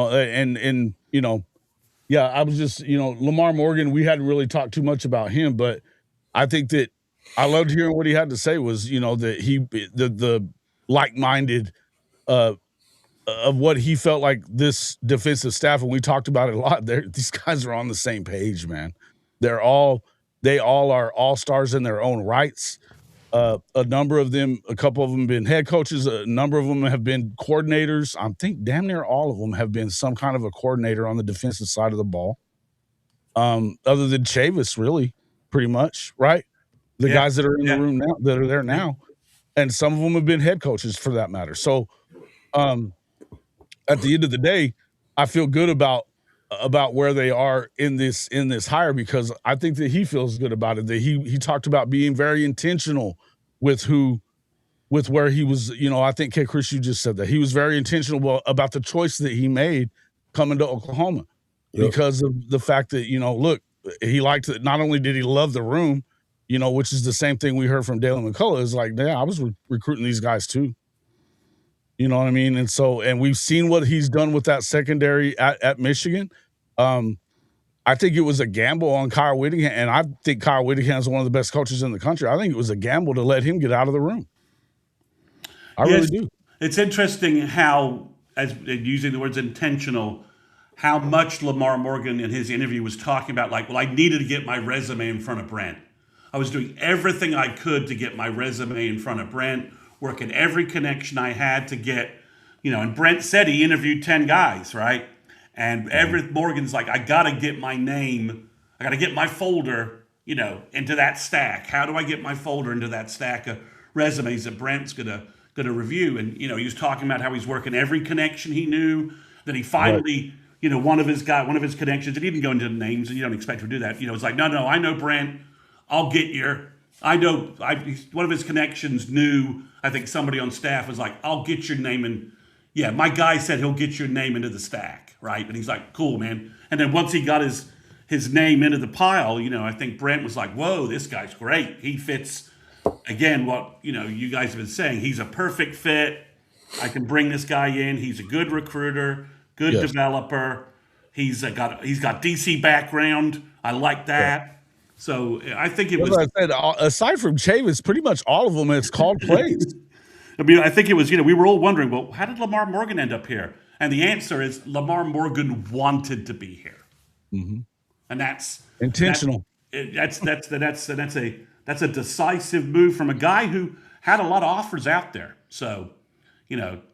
I was just, Lamar Morgan, we hadn't really talked too much about him, but I think that I loved hearing what he had to say was, that the like-minded of what he felt like this defensive staff, and we talked about it a lot there. These guys are on the same page, man. They're all They all are all-stars in their own rights. A number of them, a couple of them have been head coaches. A number of them have been coordinators. I think damn near all of them have been some kind of a coordinator on the defensive side of the ball. Other than Chavis, really, pretty much, right? The guys that are in the room now, that are there now, and some of them have been head coaches for that matter. So, at the end of the day, I feel good about where they are in this hire, because I think that he feels good about it. That he talked about being very intentional with where he was. I think Kchris, you just said that he was very intentional about the choice that he made coming to Oklahoma, because of the fact that look, he liked it. Not only did he love the room, which is the same thing we heard from Deland McCullough, is like, yeah, I was recruiting these guys too. You know what I mean? And we've seen what he's done with that secondary at Michigan. I think it was a gamble on Kyle Whittingham, and I think Kyle Whittingham is one of the best coaches in the country. I think it was a gamble to let him get out of the room. I really do. It's interesting how, as using the words intentional, how much Lamar Morgan in his interview was talking about, like, well, I needed to get my resume in front of Brent. I was doing everything I could to get my resume in front of Brent, working every connection I had to get, and Brent said he interviewed 10 guys, right? And Morgan's like, I got to get my name, I got to get my folder, into that stack. How do I get my folder into that stack of resumes that Brent's gonna review? And, he was talking about how he's working every connection he knew, that he finally, one of his connections, and he didn't go into names, and you don't expect to do that. It's like, no, I know Brent, I'll get your, one of his connections knew, I think somebody on staff was like, I'll get your name in. Yeah, my guy said he'll get your name into the stack, right? And he's like, cool, man. And then once he got his name into the pile, I think Brent was like, whoa, this guy's great. He fits, again, what, you guys have been saying. He's a perfect fit. I can bring this guy in. He's a good recruiter, good developer. He's got DC background. I like that. Yeah. So I think it was. I said, aside from Chavis, pretty much all of them, it's called plays. I mean, I think it was, we were all wondering, well, how did Lamar Morgan end up here? And the answer is Lamar Morgan wanted to be here. Mm-hmm. And that's intentional. That's a decisive move from a guy who had a lot of offers out there. So,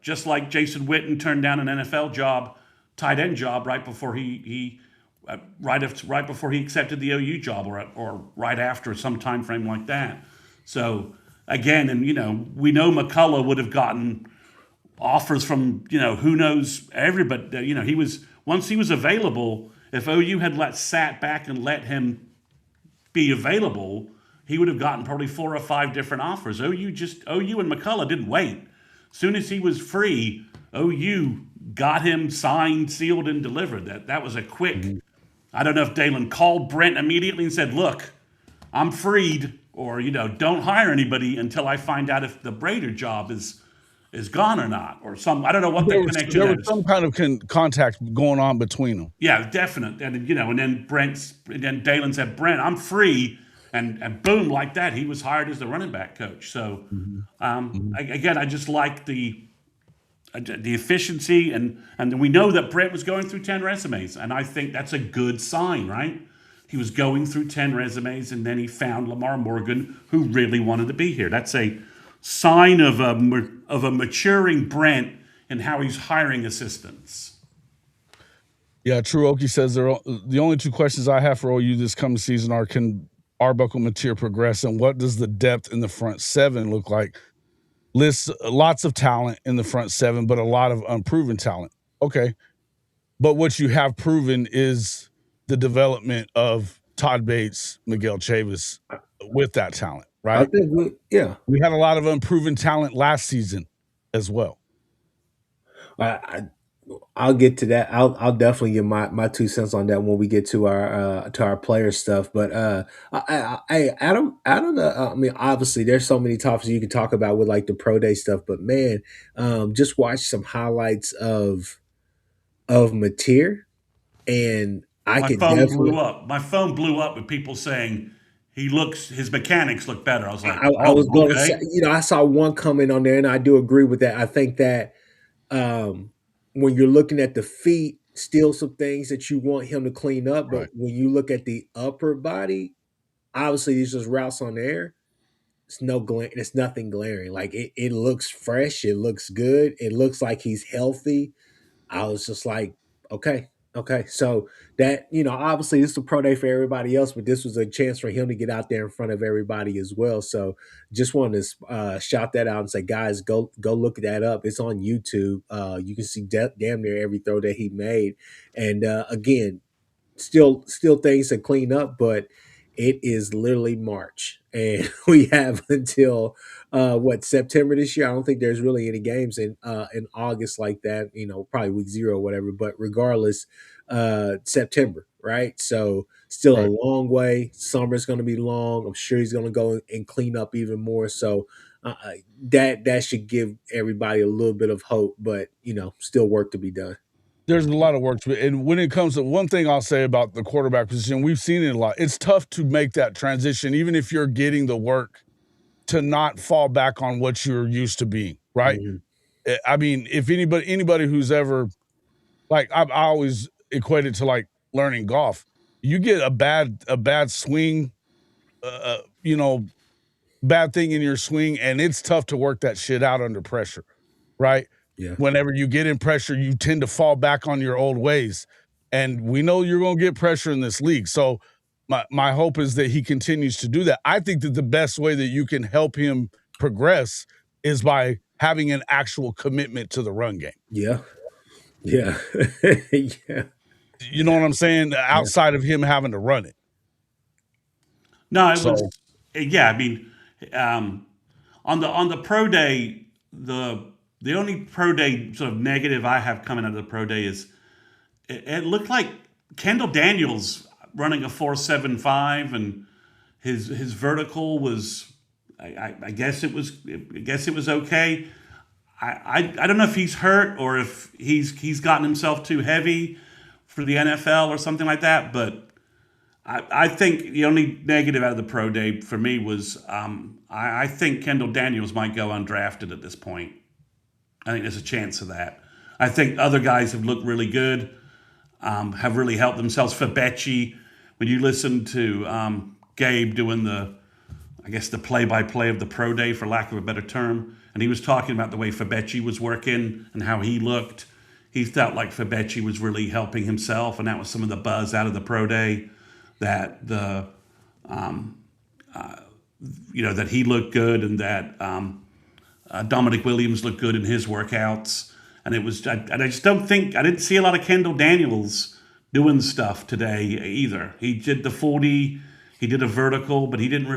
just like Jason Witten turned down an NFL job, tight end job, right before right before he accepted the OU job, or right after, some time frame like that. So again, and we know McCullough would have gotten offers from who knows everybody. He was, once he was available, if OU had sat back and let him be available, he would have gotten probably 4 or 5 different offers. OU and McCullough didn't wait. As soon as he was free, OU got him signed, sealed, and delivered. That was a quick. Mm-hmm. I don't know if Deland called Brent immediately and said, look, I'm freed, or, don't hire anybody until I find out if the Brader job is gone or not, or some, I don't know what the connection is. There was some kind of contact going on between them. Yeah, definite. And, and then Deland said, Brent, I'm free. And boom, like that, he was hired as the running back coach. So, again, I just like the efficiency, and we know that Brent was going through 10 resumes, and I think that's a good sign, right? He was going through 10 resumes, and then he found Lamar Morgan, who really wanted to be here. That's a sign of a maturing Brent and how he's hiring assistants. Yeah, True Okie says the only 2 questions I have for OU this coming season are, can Arbuckle Mateer progress, and what does the depth in the front 7 look like? Lists lots of talent in the front 7, but a lot of unproven talent. Okay. But what you have proven is the development of Todd Bates, Miguel Chavis with that talent, right? I think we had a lot of unproven talent last season as well. I'll get to that. I'll definitely give my 2 cents on that when we get to our player stuff. But Adam, I mean, obviously there's so many topics you can talk about with like the pro day stuff. But man, just watch some highlights of Mateer, and My phone blew up with people saying his mechanics look better. I was like, I was going to say, I saw one comment on there, and I do agree with that. I think that when you're looking at the feet, still some things that you want him to clean up, but when you look at the upper body, obviously these just routes on there. It's nothing glaring. Like it looks fresh. It looks good. It looks like he's healthy. I was just like, okay, okay. So that, obviously this is a pro day for everybody else, but this was a chance for him to get out there in front of everybody as well. So just wanted to shout that out and say, guys, go look that up. It's on YouTube. You can see damn near every throw that he made. And again, still things to clean up, but it is literally March, and we have until September this year. I don't think there's really any games in August like that. Probably week 0 or whatever. But regardless, September, right? So still a Right. long way. Summer's going to be long. I'm sure he's going to go and clean up even more. So that should give everybody a little bit of hope, but still work to be done. There's a lot of work to it. And when it comes to one thing I'll say about the quarterback position, we've seen it a lot. It's tough to make that transition, even if you're getting the work, to not fall back on what you're used to being, right? Mhm. I mean, if anybody who's ever like I always equate it to like learning golf. You get a bad swing, you know, bad thing in your swing, and it's tough to work that shit out under pressure, right? Yeah. Whenever you get in pressure, you tend to fall back on your old ways. And we know you're going to get pressure in this league. So my hope is that he continues to do that. I think that the best way that you can help him progress is by having an actual commitment to the run game. Yeah. Yeah. Yeah. You know what I'm saying? Yeah. Outside of him having to run it. No, it was So yeah. I mean, um, on the pro day, the only pro day sort of negative I have coming out of the pro day is it looked like Kendall Daniels running a 4.75, and his vertical was I guess it was okay. I don't know if he's hurt or if he's gotten himself too heavy for the NFL or something like that, but I think the only negative out of the pro day for me was I think Kendall Daniels might go undrafted at this point. I think there's a chance of that. I think other guys have looked really good, have really helped themselves. Fabechi, when you listen to Gabe doing I guess the play-by-play of the pro day, for lack of a better term, and he was talking about the way Fabechi was working and how he looked. He felt like Fabechi was really helping himself, and that was some of the buzz out of the pro day, that that he looked good, and that Dominic Williams looked good in his workouts. And I just don't think I didn't see a lot of Kendall Daniels doing stuff today either. He did the 40, he did a vertical, but he didn't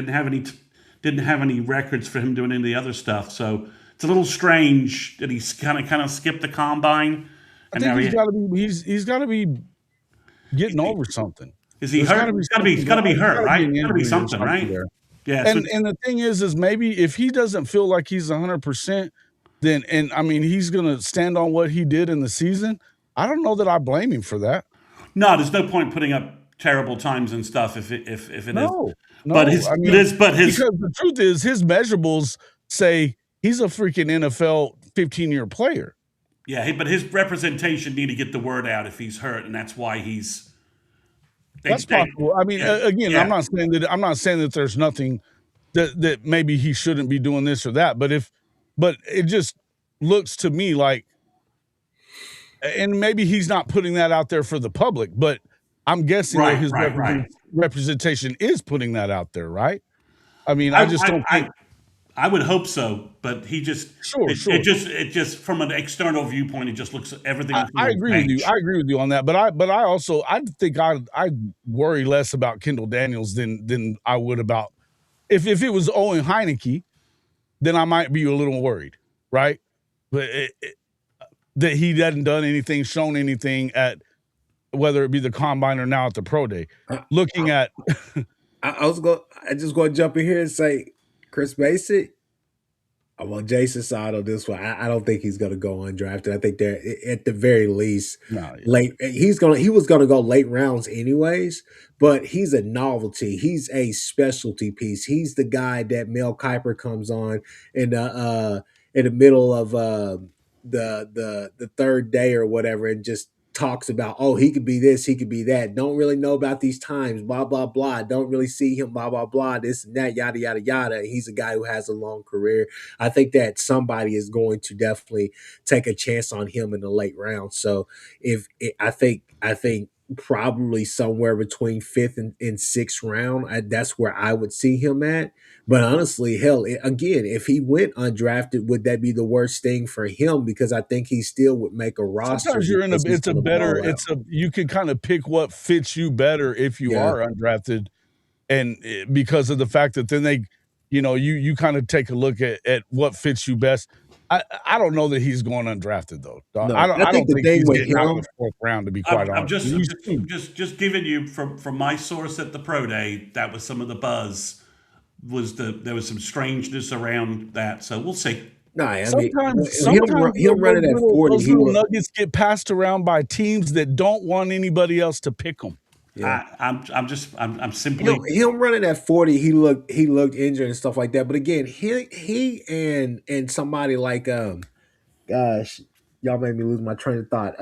have any records for him doing any of the other stuff. So it's a little strange that he's kind of skipped the combine. I And think now he's got to be getting over something. is he There's got hurt? to be He's something got to be going. There's hurt, got to be right? an Got to be injury or something, something right? there. Yeah. So And the thing is maybe if he doesn't feel like he's 100%, then and I mean he's gonna stand on what he did in the season. I don't know that I blame him for that. no, there's no point putting up terrible times and stuff if it is. No, But no. I mean, his because the truth is his measurables say he's a freaking NFL 15-year player. yeah, but his representation need to get the word out if he's hurt, and that's why That's possible. I mean, yeah, again, yeah, I'm not saying that there's nothing that maybe he shouldn't be doing this or that, but it just looks to me like, and maybe he's not putting that out there for the public, but I'm guessing that right, his right, right. representation is putting that out there, right? I mean, I I, just I, don't think. I, I would hope so, but he just Sure, sure. it just from an external viewpoint, it just looks everything looks a I little agree with you. strange. I agree with you on that. But I also I think I worry less about Kendall Daniels than I would about if it was Owen Hineki, then I might be a little worried, right? But that he hadn't done anything, shown anything at whether it be the combine or now at the pro day. I, Looking at I just going to jump in here and say, Chris Mason, I'm on Jason's side on this one. I don't think he's going to go undrafted. I think they're at the very least no, yeah. late. He was going to go late rounds anyways, but he's a novelty. He's a specialty piece. He's the guy that Mel Kiper comes on in the middle of the third day or whatever, and just talks about, oh, he could be this, he could be that. Don't really know about these times, blah, blah, blah. Don't really see him, blah, blah, blah, this and that, yada, yada, yada. He's a guy who has a long career. I think that somebody is going to definitely take a chance on him in the late round. So I think probably somewhere between fifth and sixth round, that's where I would see him at. But honestly, hell, again, if he went undrafted, would that be the worst thing for him? Because I think he still would make a roster Sometimes you're in a because he's it's a going to better ball out. you can kind of pick what fits you better if you Yeah, are undrafted, and because of the fact that then they, you kind of take a look at what fits you best. I don't know that he's going undrafted though. I no, don't I I think don't the think thing he's with getting out of him, the fourth round, to be quite I'm honest. just, I'm He's just, too, just giving you from my source at the pro day. That was some of the buzz. There was some strangeness around that, so we'll see. nah, I mean, sometimes him running at 40, those he little will, nuggets get passed around by teams that don't want anybody else to pick them. yeah. I'm simply Him running at 40, he looked injured and stuff like that. But again, he and somebody like gosh, y'all made me lose my train of thought.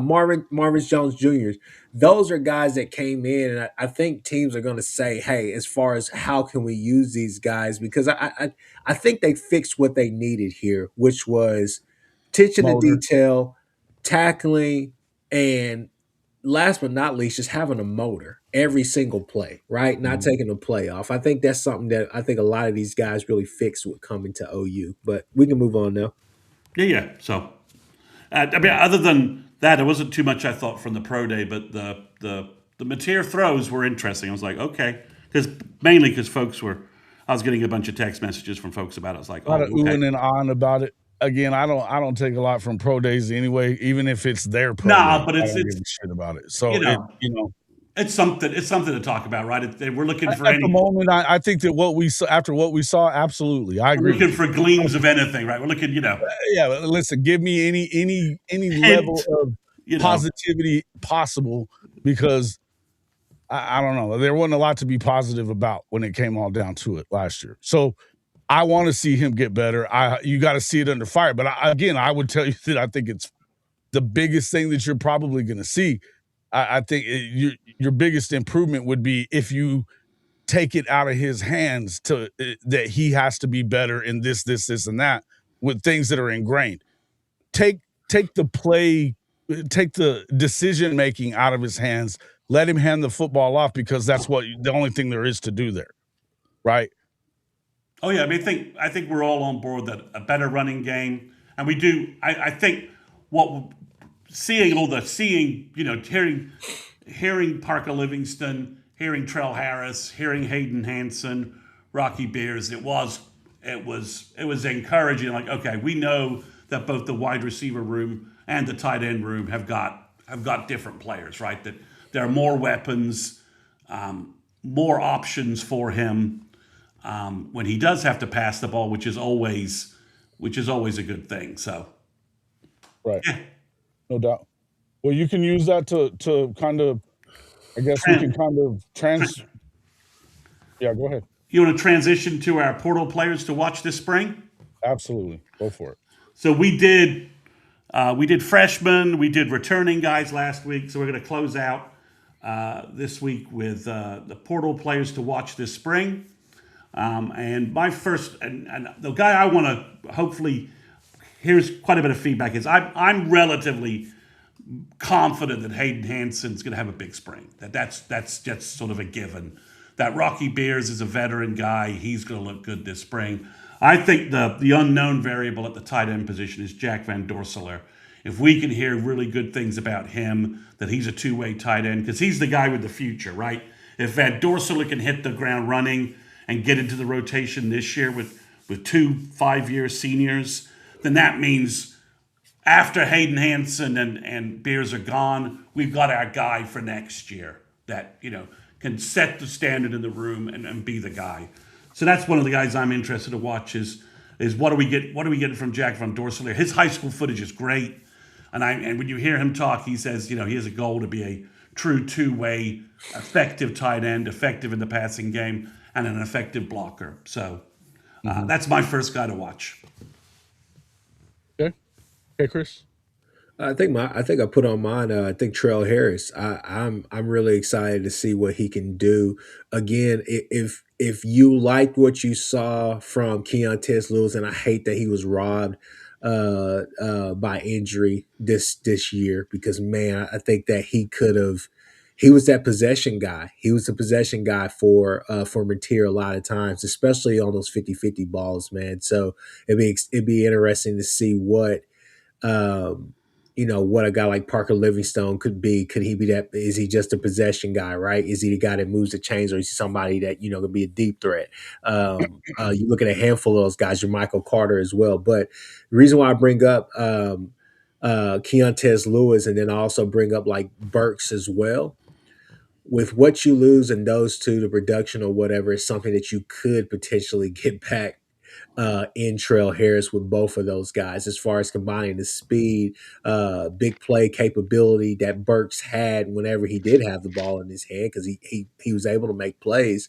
Marvin Jones Jr. Those are guys that came in, and I think teams are going to say, "Hey, as far as how can we use these guys?" Because I think they fixed what they needed here, which was attention to Motor. detail, tackling, and last but not least, just having a motor every single play, right? Not Mhm. taking a play off. I think that's something that I think a lot of these guys really fixed with coming to OU. But we can move on now. yeah. So I mean, other than that, there wasn't too much I thought from the pro day, but the Mateer throws were interesting. I was like, okay, mainly because I was getting a bunch of text messages from folks about it. I was like, A lot oh, of okay. oohing and ahhing about it. Again, I don't take a lot from pro days anyway, even if it's their pro Nah, day. but I it's don't give it's a shit about it. you So know you know, it's something to talk about, right? We're looking for at the any moment, I think that what we saw after what we saw, absolutely, I we're agree looking with you. for gleams of anything, right? We're looking, Yeah, but listen, give me any hint, level of you know. positivity possible, because I don't know. There wasn't a lot to be positive about when it came all down to it last year. So I want to see him get better. You got to see it under fire. But again, I would tell you that I think it's the biggest thing that you're probably going to see. I think your biggest improvement would be if you take it out of his hands to that he has to be better in this, and that, with things that are ingrained. Take take the play, take the decision making out of his hands. Let him hand the football off, because that's the only thing there is to do there, right? Oh yeah, I mean, I think we're all on board that a better running game, and we do. I think what seeing, hearing Parker Livingston, hearing Trell Harris, hearing Hayden Hanson, Rocky Beers, it was encouraging. Like, okay, we know that both the wide receiver room and the tight end room have got different players, right? That there are more weapons, more options for him when he does have to pass the ball, which is always a good thing. So Right. yeah, No doubt. Well, you can use that to kind of, I guess we can Tran- kind of yeah, go ahead. you want to transition to our portal players to watch this spring? Absolutely. Go for it. So we did freshmen, we did returning guys last week. So we're going to close out this week with the portal players to watch this spring. And my first, and the guy I want to hopefully here's quite a bit of feedback is I'm relatively confident that Hayden Hanson's going to have a big spring. That's just sort of a given. That Rocky Beers is a veteran guy. He's going to look good this spring. I think the unknown variable at the tight end position is Jack Van Dorselaar. If we can hear really good things about him, that he's a two-way tight end, because he's the guy with the future, right? If Van Dorselaar can hit the ground running and get into the rotation this year with 2 5-year seniors, then that means after Hayden Hanson and Beers are gone, we've got our guy for next year that can set the standard in the room and be the guy. So that's one of the guys I'm interested to watch is what are we getting from Jack Van Dorselaar? His high school footage is great, and when you hear him talk, he says he has a goal to be a true two-way effective tight end, effective in the passing game, and an effective blocker. So that's my first guy to watch. Okay. Okay, Chris. I think I put on mine. I think Trail Harris. I'm really excited to see what he can do. Again, if you liked what you saw from Keontae Lewis, and I hate that he was robbed by injury this year, because man, I think that he could have. He was that possession guy. He was the possession guy for Mateer a lot of times, especially on those 50-50 balls, man. So it'd be interesting to see um, what a guy like Parker Livingstone could be. Could he be that? Is he just a possession guy, right? Is he the guy that moves the chains, or is he somebody that could be a deep threat? You look at a handful of those guys, your Michael Carter as well. But the reason why I bring up Keontae Lewis, and then I also bring up like Burks as well. With what you lose in those two, the production or whatever is something that you could potentially get back in Trail Harris with both of those guys, as far as combining the speed, big play capability that Burks had whenever he did have the ball in his hand, because he was able to make plays.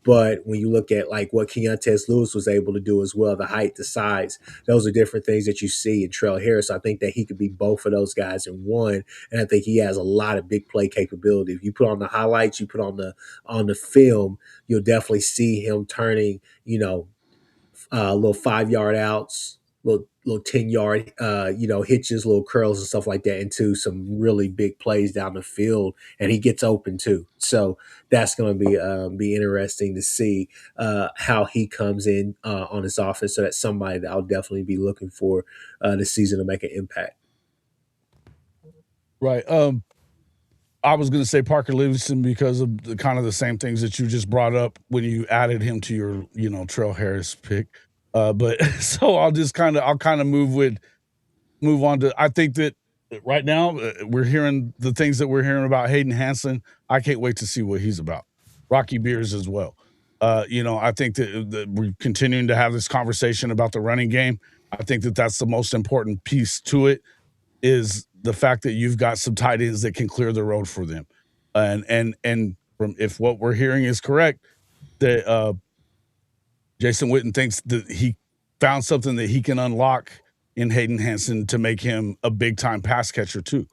But when you look at like what Keontae Lewis was able to do as well, the height, the size, those are different things that you see in Trail Harris. I think that he could be both of those guys in one, and I think he has a lot of big play capability. If you put on the highlights, you put on the film, you'll definitely see him turning, little 5 yard outs, little 10 yard, hitches, little curls and stuff like that into some really big plays down the field, and he gets open too. So that's going to be interesting to see how he comes in on this offense. So that's somebody that I'll definitely be looking for this season to make an impact. Right. I was going to say Parker Livingston because of the kind of the same things that you just brought up when you added him to your, Trail Harris pick. But so I'll kind of move on to. I think that right now we're hearing the things that we're hearing about Hayden Hansen. I can't wait to see what he's about. Rocky Beers as well. I think that we're continuing to have this conversation about the running game. I think that that's the most important piece to it, is the fact that you've got some tight ends that can clear the road for them. And from, if what we're hearing is correct, that Jason Witten thinks that he found something that he can unlock in Hayden Hansen to make him a big time pass catcher too.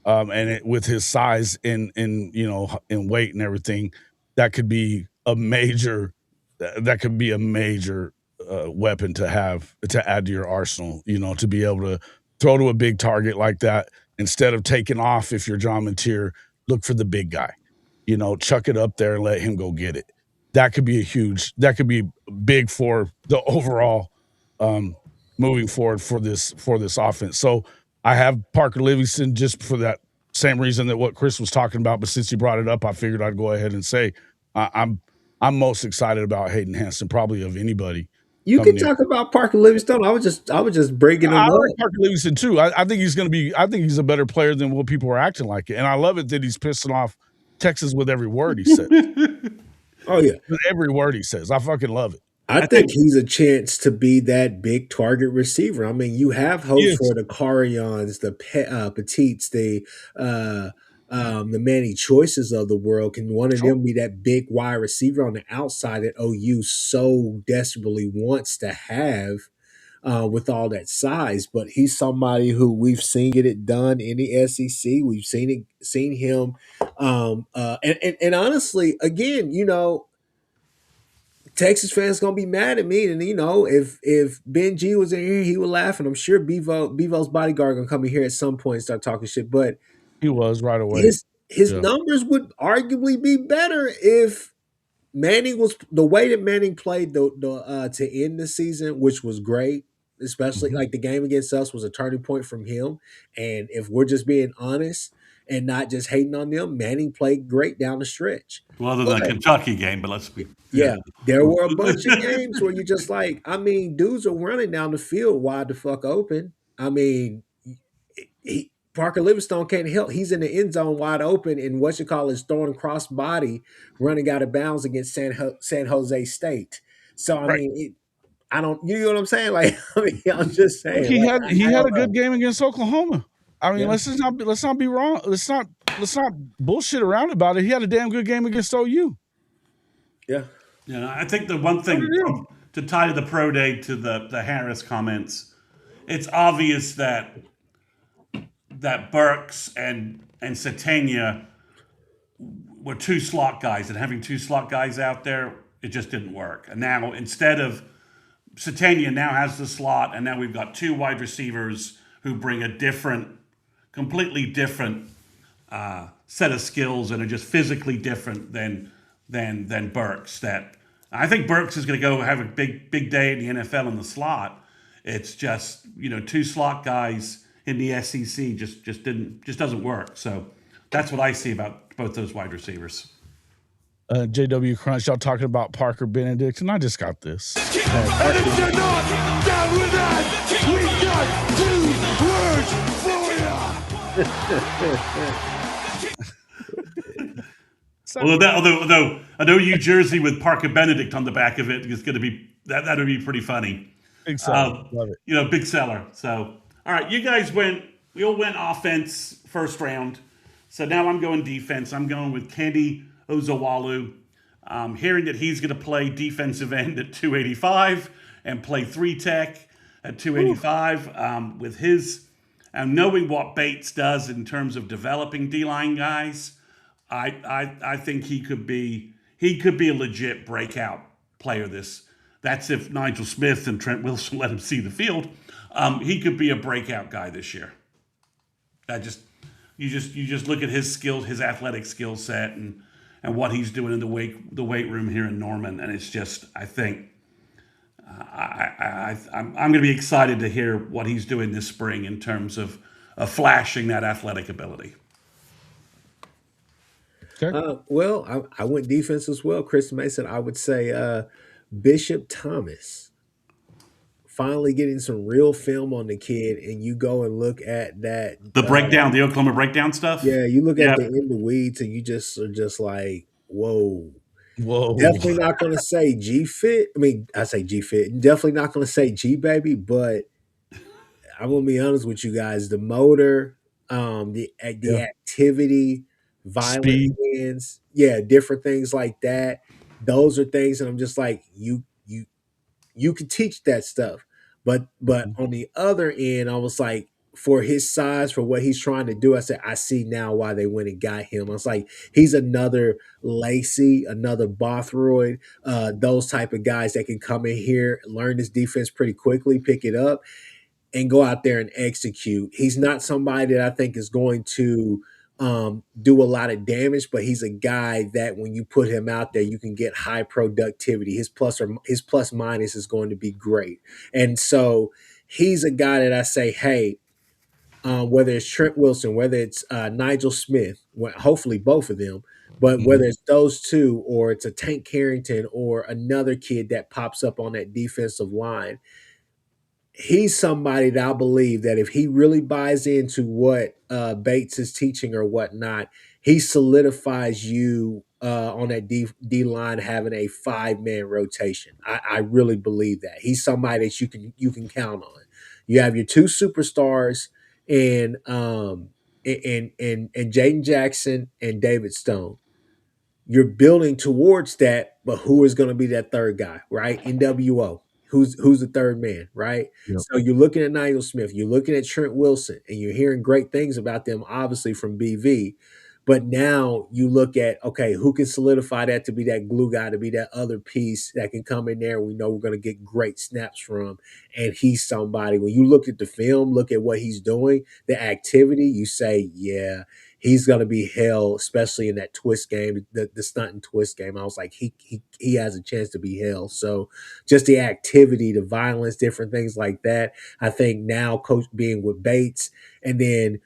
With his size in weight and everything, that could be a major weapon to have to add to your arsenal. To be able to throw to a big target like that instead of taking off. If you're John Mateer, look for the big guy. Chuck it up there and let him go get it. That could be big for the overall um, moving forward for this offense. So I have Parker Livingston just for that same reason that what Chris was talking about. But since he brought it up, I figured I'd go ahead and say I'm most excited about Hayden Hansen probably of anybody You coming can in. talk about Parker Livingstone. I was just bringing I him like up. Parker Livingston too. I think he's going to be. I think he's a better player than what people are acting like it. And I love it that he's pissing off Texas with every word he says. Oh yeah, With every word he says, I fucking love it. I I think think he's a chance to be that big target receiver. I mean, you have hopes Yes. for the Carions, the Petites, the Manny Choices of the world. Can one of Sure. them be that big wide receiver on the outside that OU so desperately wants to have with all that size? But he's somebody who we've seen get it done in the SEC. We've seen him, and honestly, again, Texas fans gonna be mad at me, and if Ben G was in here, he would laugh, and I'm sure Bevo's bodyguard gonna come in here at some point and start talking shit. But He was right away. his Yeah. numbers would arguably be better if Manning was the way that Manning played the to end the season, which was great. Especially Mhm. like the game against us was a turning point from him. And if we're just being honest and not just hating on them, Manning played great down the stretch. well, other than the But Kentucky game, but let's be yeah. yeah, there were a bunch of games where you just like, I mean, dudes are running down the field wide the fuck open. I mean, Parker Livingstone can't help. He's in the end zone wide open, and what you call is throwing cross body, running out of bounds against San Jose State. So I Right. mean, I don't. You know what I'm saying? Like, I mean, I'm just Look, saying. he Like, had I he had don't a good know. game against Oklahoma. I mean, Yeah, let's not be wrong. Let's not bullshit around about it. He had a damn good game against OU. yeah. I think the one So thing did him. from to tie the pro day to the Harris comments, it's obvious that that Burks and Satania were two slot guys, and having two slot guys out there, it just didn't work. And now instead of Satania now has the slot, and now we've got two wide receivers who bring a completely different set of skills and are just physically different than Burks. That I think Burks is going to go have a big day in the NFL in the slot. It's just two slot guys in the SEC just doesn't work. So that's what I see about both those wide receivers. JW Crunch, y'all talking about Parker Benedict, and I just got this. And if you're not down with that, we got 2 words for you. Although I know New Jersey with Parker Benedict on the back of it is going to be that'll be pretty funny. Big seller. Love it. Big seller. So all right, you guys we all went offense first round. So now I'm going defense. I'm going with Kenny Ozawalu. Hearing that he's going to play defensive end at 285 and play 3-tech at 285 with his, and knowing what Bates does in terms of developing D-line guys, I think he could be a legit breakout player. That's if Nigel Smith and Trent Wilson let him see the field. He could be a breakout guy this year. You just look at his skills, his athletic skill set, and what he's doing in the weight room here in Norman, and it's just, I think I'm going to be excited to hear what he's doing this spring in terms of flashing that athletic ability. Okay. Well, I went defense as well. Chris Mason, I would say Bishop Thomas. Finally getting some real film on the kid, and you go and look at that. The breakdown, the Oklahoma breakdown stuff? Yeah, you look at the in the weeds, and you just are just like, whoa. Whoa. Definitely not going to say G-Fit. I mean, I say G-Fit. Definitely not going to say G-Baby, but I'm going to be honest with you guys. The motor, the activity, violent hands, different things like that. Those are things that I'm just like, you could teach that stuff. But on the other end, I was like, for his size, for what he's trying to do, I said, I see now why they went and got him. I was like, he's another Lacey, another Bothroyd, those type of guys that can come in here, learn this defense pretty quickly, pick it up, and go out there and execute. He's not somebody that I think is going to do a lot of damage, but he's a guy that when you put him out there, you can get high productivity. His plus minus is going to be great. And so he's a guy that I say, hey, whether it's Trent Wilson, whether it's Nigel Smith, hopefully both of them, but whether it's those two or it's a Tank Carrington or another kid that pops up on that defensive line, he's somebody that I believe that if he really buys into what Bates is teaching or whatnot, he solidifies you on that D line having a 5-man rotation. I really believe that he's somebody that you can count on. You have your two superstars and Jaden Jackson and David Stone. You're building towards that, but who is going to be that third guy, right? NWO. Who's the third man, right? Yep. So you're looking at Nigel Smith, you're looking at Trent Wilson, and you're hearing great things about them, obviously, from BV. But now you look at, okay, who can solidify that to be that glue guy, to be that other piece that can come in there? We know we're going to get great snaps from. And he's somebody, when you look at the film, look at what he's doing, the activity, you say, yeah, he's going to be hell, especially in that twist game, the stunt and twist game. I was like, he has a chance to be hell. So just the activity, the violence, different things like that. I think now Coach being with Bates and then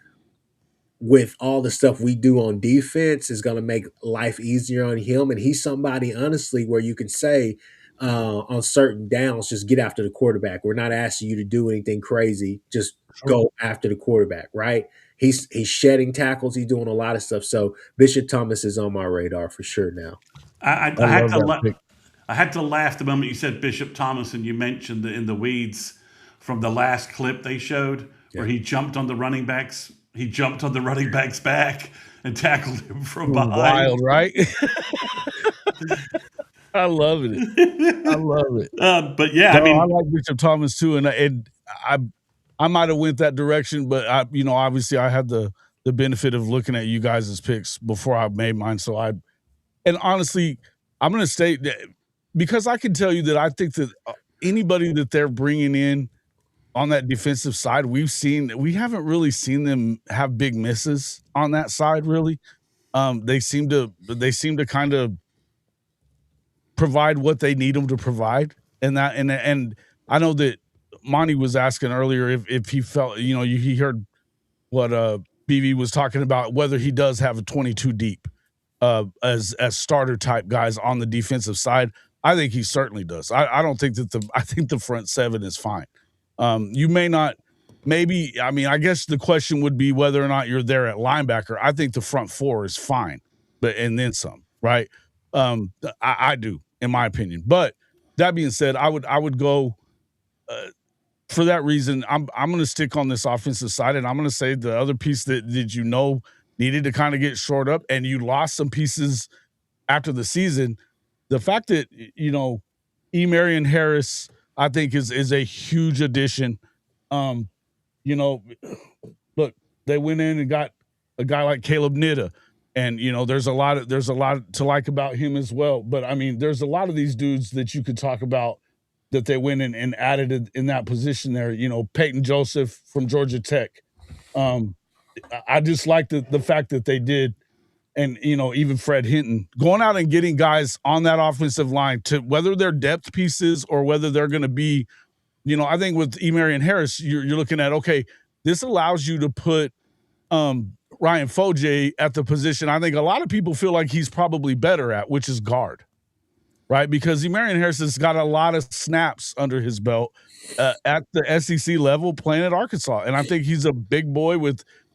with all the stuff we do on defense is going to make life easier on him. And he's somebody, honestly, where you can say on certain downs, just get after the quarterback. We're not asking you to do anything crazy. Just go after the quarterback, right? He's shedding tackles. He's doing a lot of stuff. So Bishop Thomas is on my radar for sure now. I had to laugh the moment you said Bishop Thomas and you mentioned in the weeds from the last clip they showed where he jumped on the running backs. He jumped on the running back's back and tackled him from behind. Wild, right? I love it. I love it. But yeah, I like Bishop Thomas too, and I might have went that direction, but obviously I had the benefit of looking at you guys' picks before I made mine. So and honestly, I'm going to state that because I can tell you that I think that anybody that they're bringing in on that defensive side, we haven't really seen them have big misses on that side, really. They seem to kind of provide what they need them to provide, and I know that Monty was asking earlier if he felt, he heard what BV was talking about, whether he does have a 22 deep as starter type guys on the defensive side. I think he certainly does. I don't think that I think the front seven is fine. You may not, maybe, I mean, I guess the question would be whether or not you're there at linebacker. I think the front four is fine, and then some, right? I do, in my opinion. But that being said, I would go for that reason. I'm going to stick on this offensive side, and I'm going to say the other piece that needed to kind of get shored up, and you lost some pieces after the season. The fact that Marion Harris, I think is a huge addition. Look, they went in and got a guy like Caleb Nitta, and there's a lot to like about him as well. But I mean, there's a lot of these dudes that you could talk about that they went in and added in that position there. Peyton Joseph from Georgia Tech. I just like the fact that they did, and even Fred Hinton going out and getting guys on that offensive line, to whether they're depth pieces or whether they're going to be, I think with Marion Harris, you're looking at, okay, this allows you to put Ryan Foje at the position I think a lot of people feel like he's probably better at, which is guard, right? Because Marion Harris has got a lot of snaps under his belt at the SEC level playing at Arkansas, and I think he's a big boy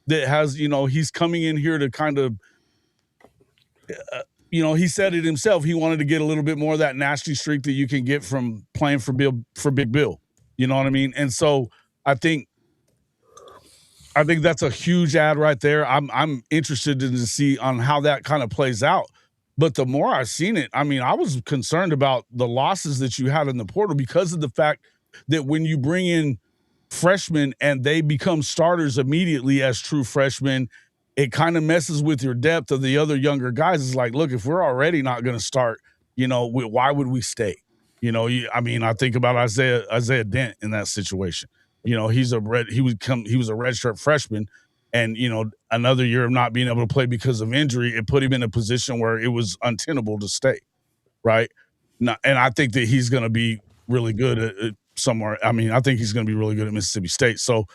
that has, he's coming in here to kind of, he said it himself. He wanted to get a little bit more of that nasty streak that you can get from playing for Big Bill. You know what I mean? And so I think that's a huge ad right there. I'm interested to see on how that kind of plays out. But the more I've seen it, I mean, I was concerned about the losses that you had in the portal because of the fact that when you bring in freshmen and they become starters immediately as true freshmen, it kind of messes with your depth of the other younger guys. It's like, look, if we're already not going to start, why would we stay? I think about Isaiah Dent in that situation. He was a redshirt freshman, and another year of not being able to play because of injury, it put him in a position where it was untenable to stay, right? Now, and I think that he's going to be really good at somewhere. I mean, I think he's going to be really good at Mississippi State. So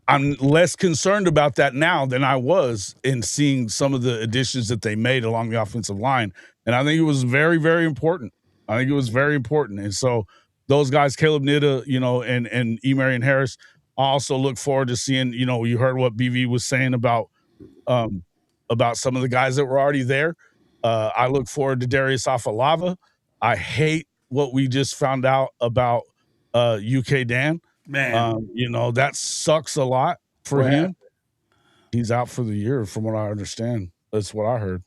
I'm less concerned about that now than I was in seeing some of the additions that they made along the offensive line. And I think it was very, very important. And so those guys, Caleb Nitta, and Marion Harris, I also look forward to seeing, you heard what BV was saying about some of the guys that were already there. I look forward to Darius Afalava. I hate what we just found out about UK Dan. Man, that sucks a lot for him. He's out for the year, from what I understand. That's what I heard.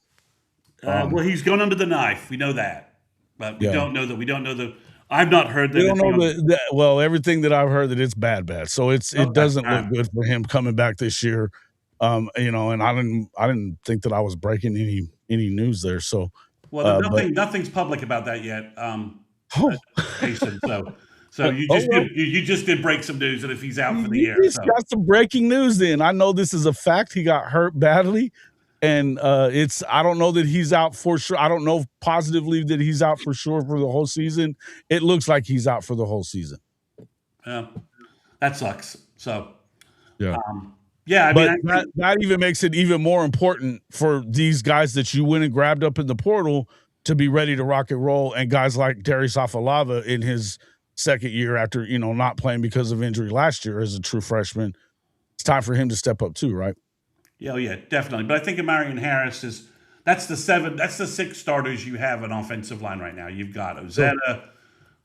Well, he's going under the knife. We know that, but we don't know that. We don't know the. I've not heard that. We don't know well, everything that I've heard that it's bad. So it doesn't look good for him coming back this year. And I didn't think that I was breaking any news there. So nothing's public about that yet. Jason, so you just did break some news that if he's out for the year. He's got some breaking news then. I know this is a fact. He got hurt badly, and I don't know that he's out for sure. I don't know positively that he's out for sure for the whole season. It looks like he's out for the whole season. Yeah, that sucks. So yeah. That even makes it even more important for these guys that you went and grabbed up in the portal to be ready to rock and roll, and guys like Darius Afalava in his second year after, not playing because of injury last year as a true freshman. It's time for him to step up too, right? Yeah, definitely. But I think Marion Harris that's the 6 starters you have on offensive line right now. You've got Ozetta,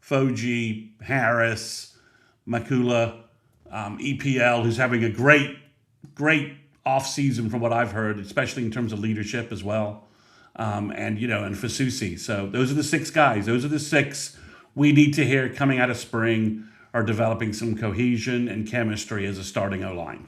Foje, Harris, McCullough, EPL, who's having a great offseason from what I've heard, especially in terms of leadership as well. And Fasusi. So those are the 6 guys. Those are the 6 we need to hear coming out of spring. are developing some cohesion and chemistry as a starting O-line.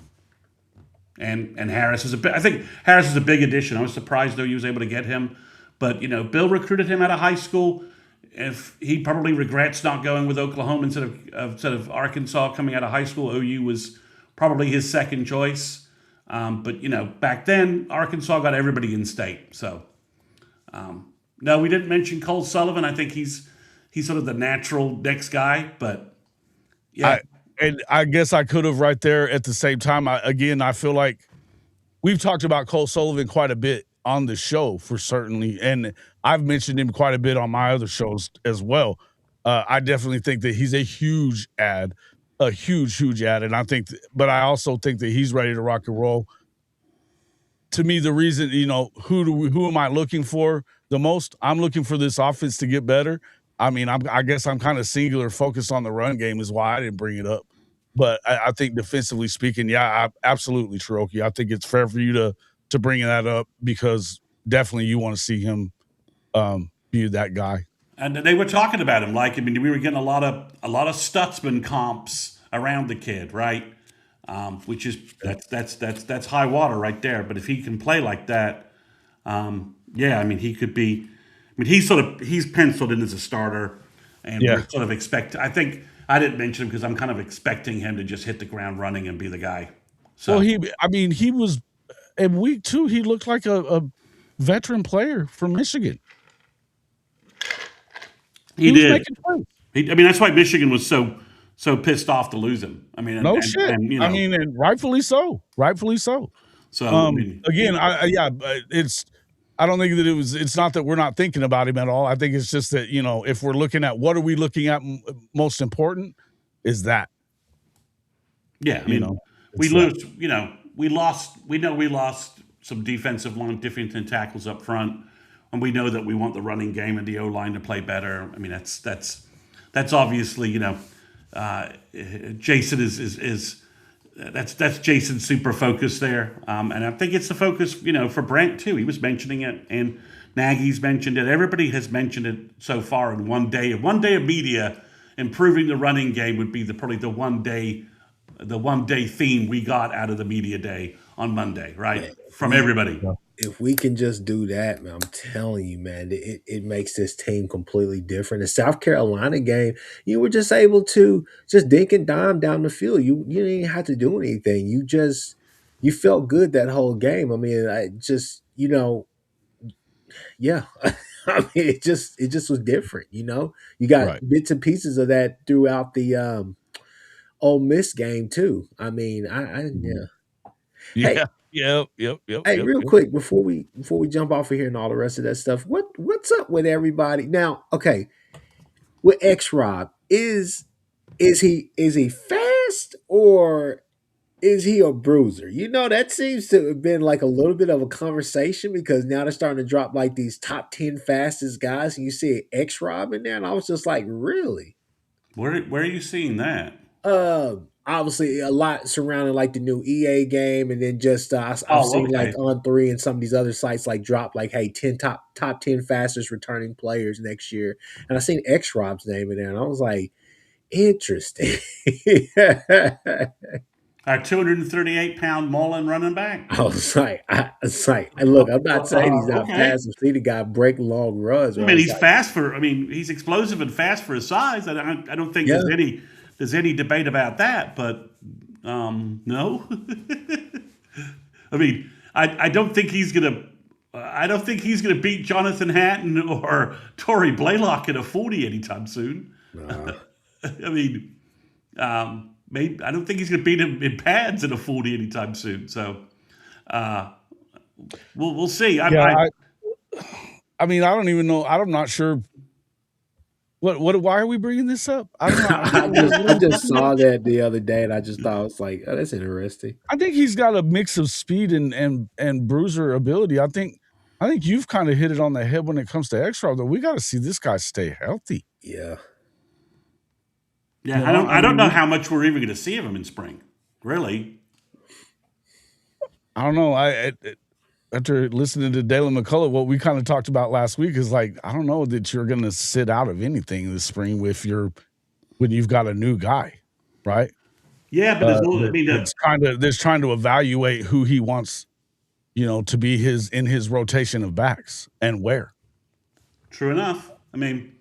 And Harris is I think Harris is a big addition. I was surprised though he was able to get him, but Bill recruited him out of high school. If he probably regrets not going with Oklahoma instead of Arkansas coming out of high school, OU was probably his second choice. But back then Arkansas got everybody in state. So no, we didn't mention Cole Sullivan. I think he's sort of the natural next guy, but yeah. I guess I could have right there at the same time. I feel like we've talked about Cole Sullivan quite a bit on the show for certainly, and I've mentioned him quite a bit on my other shows as well. I definitely think that he's a huge ad, and but I also think that he's ready to rock and roll. To me, the reason, who am I looking for the most? I'm looking for this offense to get better. I mean, I guess I'm kind of singular focused on the run game is why I didn't bring it up. But I think defensively speaking, yeah, absolutely, Cherokee. I think it's fair for you to bring that up because definitely you want to see him be that guy. And they were talking about him we were getting a lot of Stutzman comps around the kid, right? Which is that's high water right there. But if he can play like that, he could be. He's penciled in as a starter, and we're sort of I think I didn't mention him because I'm kind of expecting him to just hit the ground running and be the guy. So he was in week 2. He looked like a veteran player from Michigan. He did. That's why Michigan was so pissed off to lose him. Shit. And rightfully so. So again, I don't think that it's not that we're not thinking about him at all. I think it's just that, if we're looking at what are we looking at most important is that. Yeah. We lost some defensive tackles up front, and we know that we want the running game and the O-line to play better. That's obviously, Jason that's Jason's super focus there. And I think it's the focus, for Brent too. He was mentioning it, and Nagy's mentioned it. Everybody has mentioned it so far in one day of media. Improving the running game would be probably the one day theme we got out of the media day on Monday, right? From everybody. If we can just do that, man, I'm telling you, man, it makes this team completely different. The South Carolina game, you were just able to just dink and dime down the field. You didn't have to do anything. You felt good that whole game. Yeah. It just was different, You got bits and pieces of that throughout the Ole Miss game too. Yeah. Yeah. Yep. Hey, real quick before we jump off of here and all the rest of that stuff, what's up with everybody now? Okay, with X-Rob, is he fast or is he a bruiser? That seems to have been like a little bit of a conversation because now they're starting to drop like these top 10 fastest guys, and you see X-Rob in there, and I was just like, really? Where are you seeing that? Obviously a lot surrounding like the new EA game, and then just I've seen like On3 and some of these other sites like drop like, hey, 10 top 10 fastest returning players next year, and I seen X-Rob's name in there, and I was like, interesting. Our 238-pound Mullen running back. I was like, look, I'm not saying he's not fast. I've seen the guy break long runs. He's fast he's explosive and fast for his size. I don't think there's any debate about that, but no. I don't think he's gonna beat Jonathan Hatton or Torrey Blaylock in a 40 anytime soon. Nah. I don't think he's going to beat him in pads in a 40 anytime soon. So, we'll see. I don't even know. I'm not sure. Why are we bringing this up? I don't know. I just saw that the other day, and I just thought, it's like, oh, that's interesting. I think he's got a mix of speed and bruiser ability. I think you've kind of hit it on the head when it comes to X-Rob, though. We got to see this guy stay healthy. Yeah. Yeah, I don't know how much we're even going to see of him in spring. Really, I don't know. After listening to Deland McCullough, what we kind of talked about last week is like, I don't know that you're going to sit out of anything this spring if you're when you've got a new guy, right? Yeah, but That's trying to evaluate who he wants, to be in his rotation of backs and where. True enough. I mean,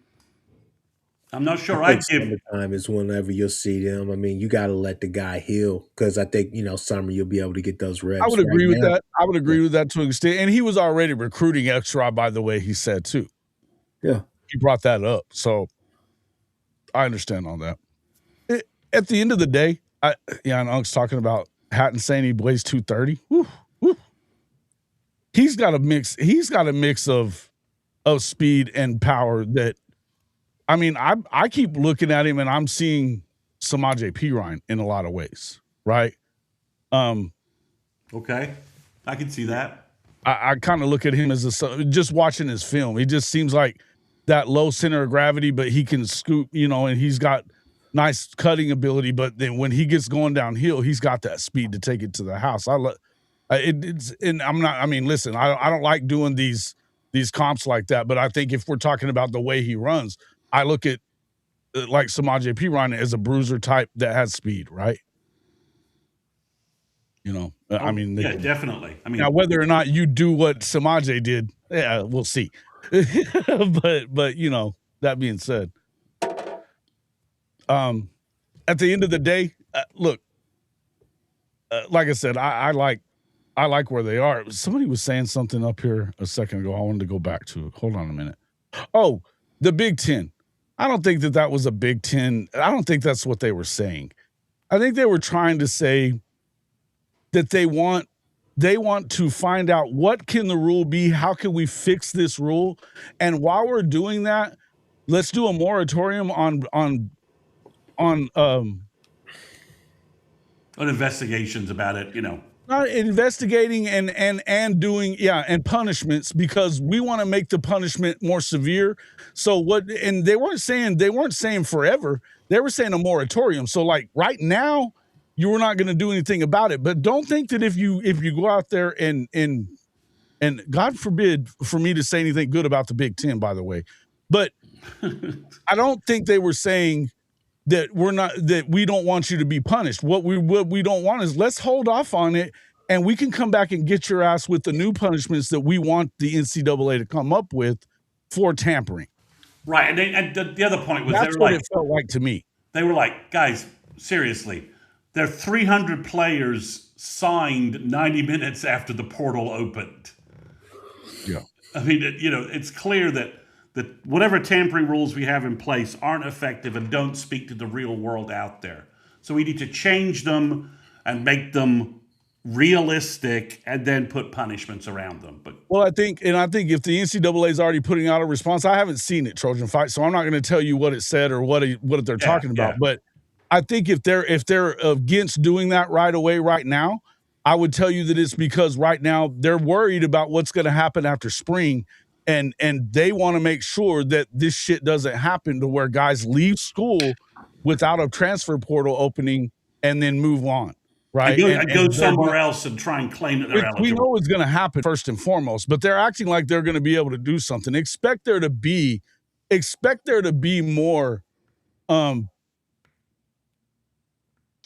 I'm not sure I think summertime is whenever you'll see them. I mean, you got to let the guy heal because I think, summer you'll be able to get those reps. I would agree with that. I would agree with that to an extent. And he was already recruiting extra, by the way, he said too. Yeah. He brought that up. So I understand all that. At the end of the day, and Unk's talking about Hatton saying he weighs 230. Woo, woo. He's got a mix of speed and power that, I mean, I keep looking at him and I'm seeing Samaje Perine in a lot of ways, right? Okay, I can see that. I kind of look at him as just watching his film. He just seems like that low center of gravity, but he can scoop, and he's got nice cutting ability. But then when he gets going downhill, he's got that speed to take it to the house. Listen, I don't like doing these comps like that, but I think if we're talking about the way he runs, I look at like Samaje Perine as a bruiser type that has speed, right? Yeah, definitely. I mean, now whether or not you do what Samaje did, yeah, we'll see. but that being said, at the end of the day, look, like I said, I like where they are. Somebody was saying something up here a second ago. I wanted to go back to it. Hold on a minute. Oh, the Big Ten. I don't think that was a Big Ten. I don't think that's what they were saying. I think they were trying to say that they want to find out what can the rule be, how can we fix this rule, and while we're doing that, let's do a moratorium on investigations about it, Not investigating and doing and punishments, because we want to make the punishment more severe. So they weren't saying forever. They were saying a moratorium. So like right now, you were not going to do anything about it. But don't think that if you go out there and God forbid for me to say anything good about the Big Ten, by the way, but I don't think they were saying that we don't want you to be punished. What we don't want is, let's hold off on it, and we can come back and get your ass with the new punishments that we want the NCAA to come up with for tampering. Right, and the other point was, that's what it felt like to me. They were like, guys, seriously, there are 300 players signed 90 minutes after the portal opened. Yeah, I mean, it's clear that whatever tampering rules we have in place aren't effective and don't speak to the real world out there. So we need to change them and make them realistic and then put punishments around them. But I think if the NCAA is already putting out a response, I haven't seen it, Trojan Fight, so I'm not going to tell you what it said or what they're talking about. But I think if they're against doing that right away, right now, I would tell you that it's because right now they're worried about what's going to happen after spring. And they want to make sure that this shit doesn't happen to where guys leave school without a transfer portal opening and then move on, right? And go somewhere else and try and claim that they're eligible. We know it's going to happen first and foremost, but they're acting like they're going to be able to do something. Expect there to be more.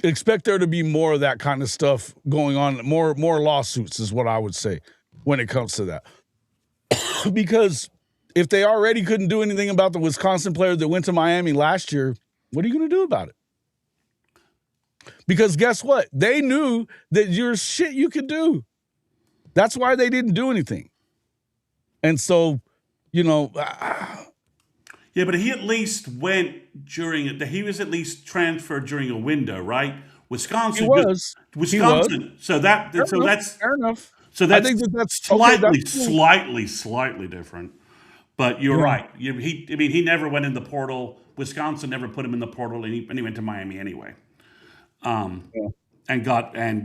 Expect there to be more of that kind of stuff going on. More lawsuits is what I would say when it comes to that. Because if they already couldn't do anything about the Wisconsin player that went to Miami last year, what are you going to do about it? Because guess what? They knew that you're shit you could do. That's why they didn't do anything. And so, yeah, but he at least went he was at least transferred during a window, right? Wisconsin. He was. So that's fair enough. So I think that's slightly different. But you're right. He never went in the portal. Wisconsin never put him in the portal, and he went to Miami anyway. And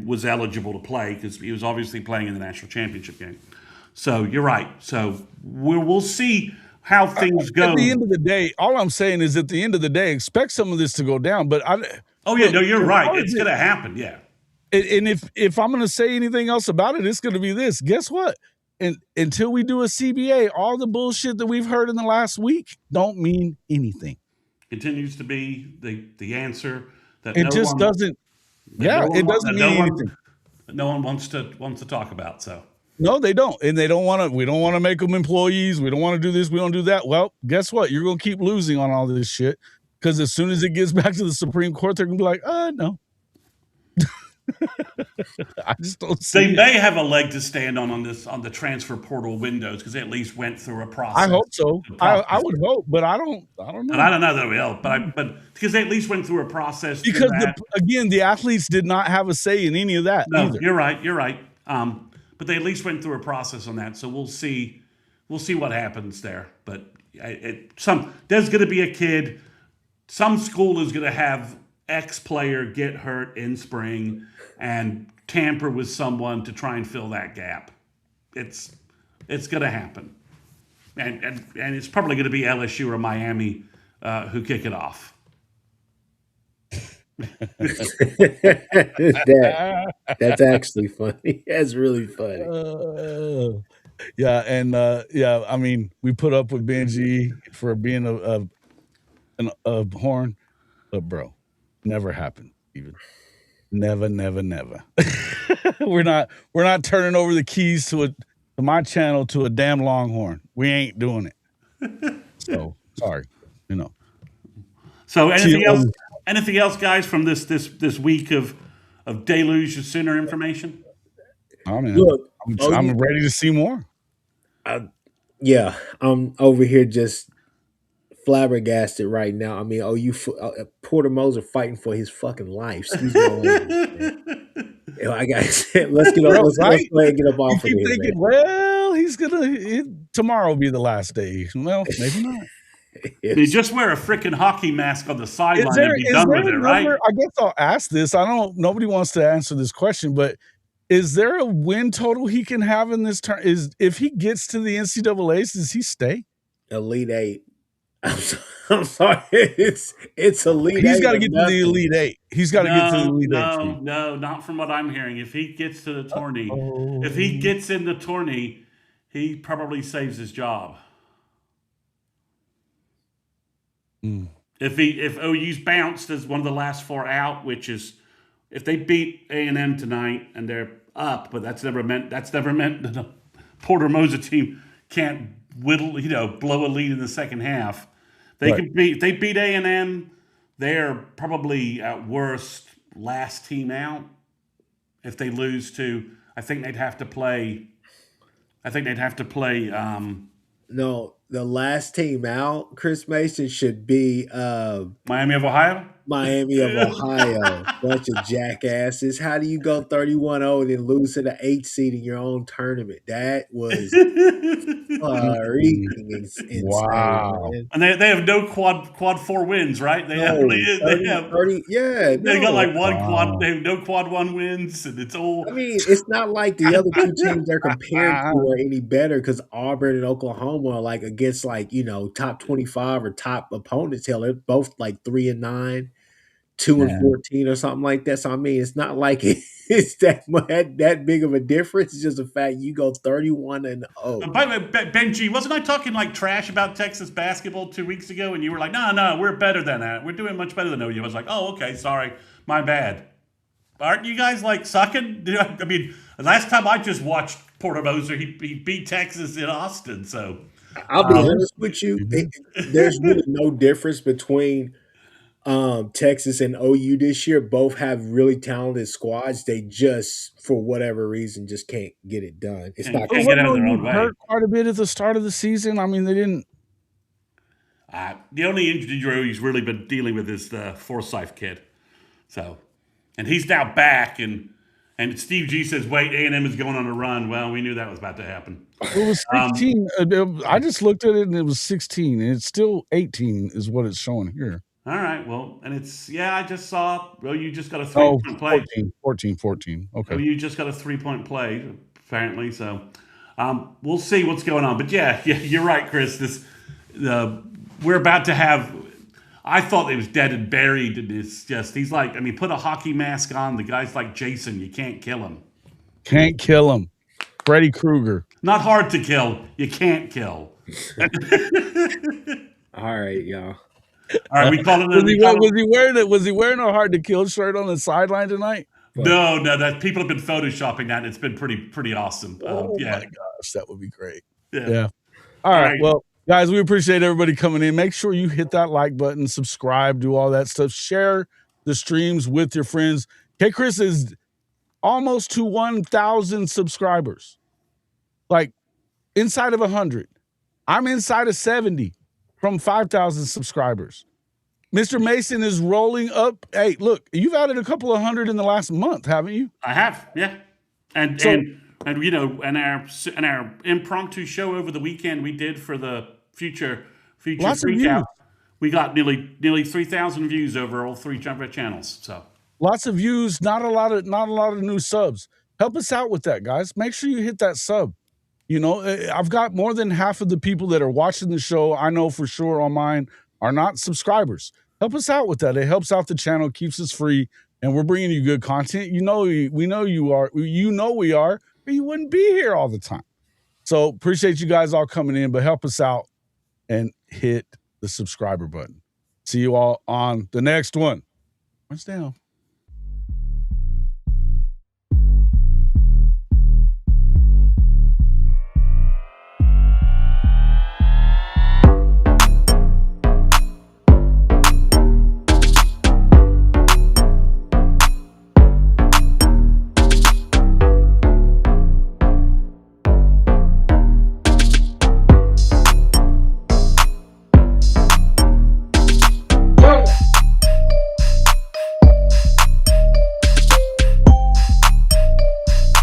was eligible to play because he was obviously playing in the national championship game. So you're right. So we'll see how things go. At the end of the day, all I'm saying is, at the end of the day, expect some of this to go down. But you're right. It's going to happen. Yeah. And if I'm going to say anything else about it, it's going to be this. Guess what? And until we do a CBA, all the bullshit that we've heard in the last week don't mean anything. continues to be the answer that It just doesn't. Yeah, it doesn't mean anything. No one wants to talk about. So no, they don't, and they don't want to. We don't want to make them employees. We don't want to do this. We don't do that. Well, guess what? You're going to keep losing on all this shit because as soon as it gets back to the Supreme Court, they're going to be like, no. I just don't see. They may have a leg to stand on the transfer portal windows because they at least went through a process. I hope so. I would hope, but I don't know. And I don't know that we will, but because they at least went through a process. Because the athletes did not have a say in any of that. No, either. You're right. But they at least went through a process on that, so we'll see what happens there. But there's going to be a kid. Some school is going to have X player get hurt in spring and tamper with someone to try and fill that gap. It's going to happen, and it's probably going to be LSU or Miami who kick it off. That's actually funny. That's really funny. Yeah, and I mean, we put up with Benji for being a horn, but bro, never happened. Even never. we're not turning over the keys to my channel to a damn Longhorn. We ain't doing it. So sorry, So anything else, guys, from this week of deluge of Sooner information? I mean, look, I'm ready to see more. Yeah, I'm over here just flabbergasted right now. I mean, Porter Moser fighting for his fucking life. Excuse me. I got. Let's get up. Let's go ahead and get up off of here. Thinking, well, tomorrow will be the last day. Well, maybe not. You just wear a freaking hockey mask on the sideline and be done with it, right? I guess I'll ask this. Nobody wants to answer this question, but is there a win total he can have in this turn? If he gets to the NCAAs, does he stay? Elite Eight. I'm sorry. It's Elite Eight. He's got to get to the Elite Eight. He's got to get to the Elite Eight. No, not from what I'm hearing. If he gets to the tourney, if he gets in the tourney, he probably saves his job. If OU's bounced as one of the last four out, which is if they beat A&M tonight and they're up, but that's never meant that the Porter Moser team can't blow a lead in the second half. If they beat A&M, they're probably at worst last team out. If they lose to, I think they'd have to play. No, the last team out, Chris Mason, should be Miami of Ohio. Miami of Ohio, bunch of jackasses. How do you go 31-0 and lose to the 8th seed in your own tournament? That was freaking insane. Wow! Man. And they have no quad 4 wins, right? They have 30. Yeah, they got like one quad. They have no quad 1 wins, and it's all. I mean, it's not like the other two teams they're compared to are any better because Auburn and Oklahoma are like against top 25 or top opponents. Hell, they're both like 3-9. 2-14 or something like that. So I mean, it's not like it's that big of a difference. It's just the fact you go 31-0. By the way, Benji, wasn't I talking like trash about Texas basketball 2 weeks ago? And you were like, no, we're better than that. We're doing much better than OU. I was like, oh, okay, sorry, my bad. Aren't you guys like sucking? I mean, last time I just watched Porter Moser, he beat Texas in Austin. So I'll be honest with you, there's really no difference between Texas and OU this year. Both have really talented squads. They just, for whatever reason, just can't get it done. It's not get out of their own way. Hurt quite a bit at the start of the season. I mean, they didn't. The only injury he's really been dealing with is the Forsyth kid. So, and he's now back, and Steve G says, "Wait, A&M is going on a run." Well, we knew that was about to happen. It was 16. I just looked at it, and it was 16, and it's still 18, is what it's showing here. All right, well, and I just saw, you just got a 3-point play. 14. Okay. You just got a 3-point play, apparently, so we'll see what's going on. But yeah, you're right, Chris. We're about to have, I thought it was dead and buried, and it's just, he's like, put a hockey mask on, the guy's like Jason, you can't kill him. Can't kill him. Freddy Krueger. Not hard to kill, you can't kill. All right, y'all. All right, we call it. Was he wearing a Hard to Kill shirt on the sideline tonight? No, that people have been photoshopping that, and it's been pretty awesome. Oh Yeah. my gosh, that would be great. Yeah. All right. Well, guys, we appreciate everybody coming in. Make sure you hit that like button, subscribe, do all that stuff. Share the streams with your friends. Kchris is almost to 1,000 subscribers. Like inside of 100. I'm inside of 70 from 5,000 subscribers. Mr. Mason is rolling up. Hey, look, you've added a couple of hundred in the last month, haven't you? I have, yeah. And you know, and our impromptu show over the weekend we did for the future Lots of views. We got nearly 3,000 views over all three channels. So lots of views, not a lot of new subs. Help us out with that, guys. Make sure you hit that sub. You know, I've got more than half of the people that are watching the show, I know for sure on mine, are not subscribers. Help us out with that. It helps out the channel, keeps us free, and we're bringing you good content. You know, we know you are. You know we are, or you wouldn't be here all the time. So appreciate you guys all coming in, but help us out and hit the subscriber button. See you all on the next one. What's down?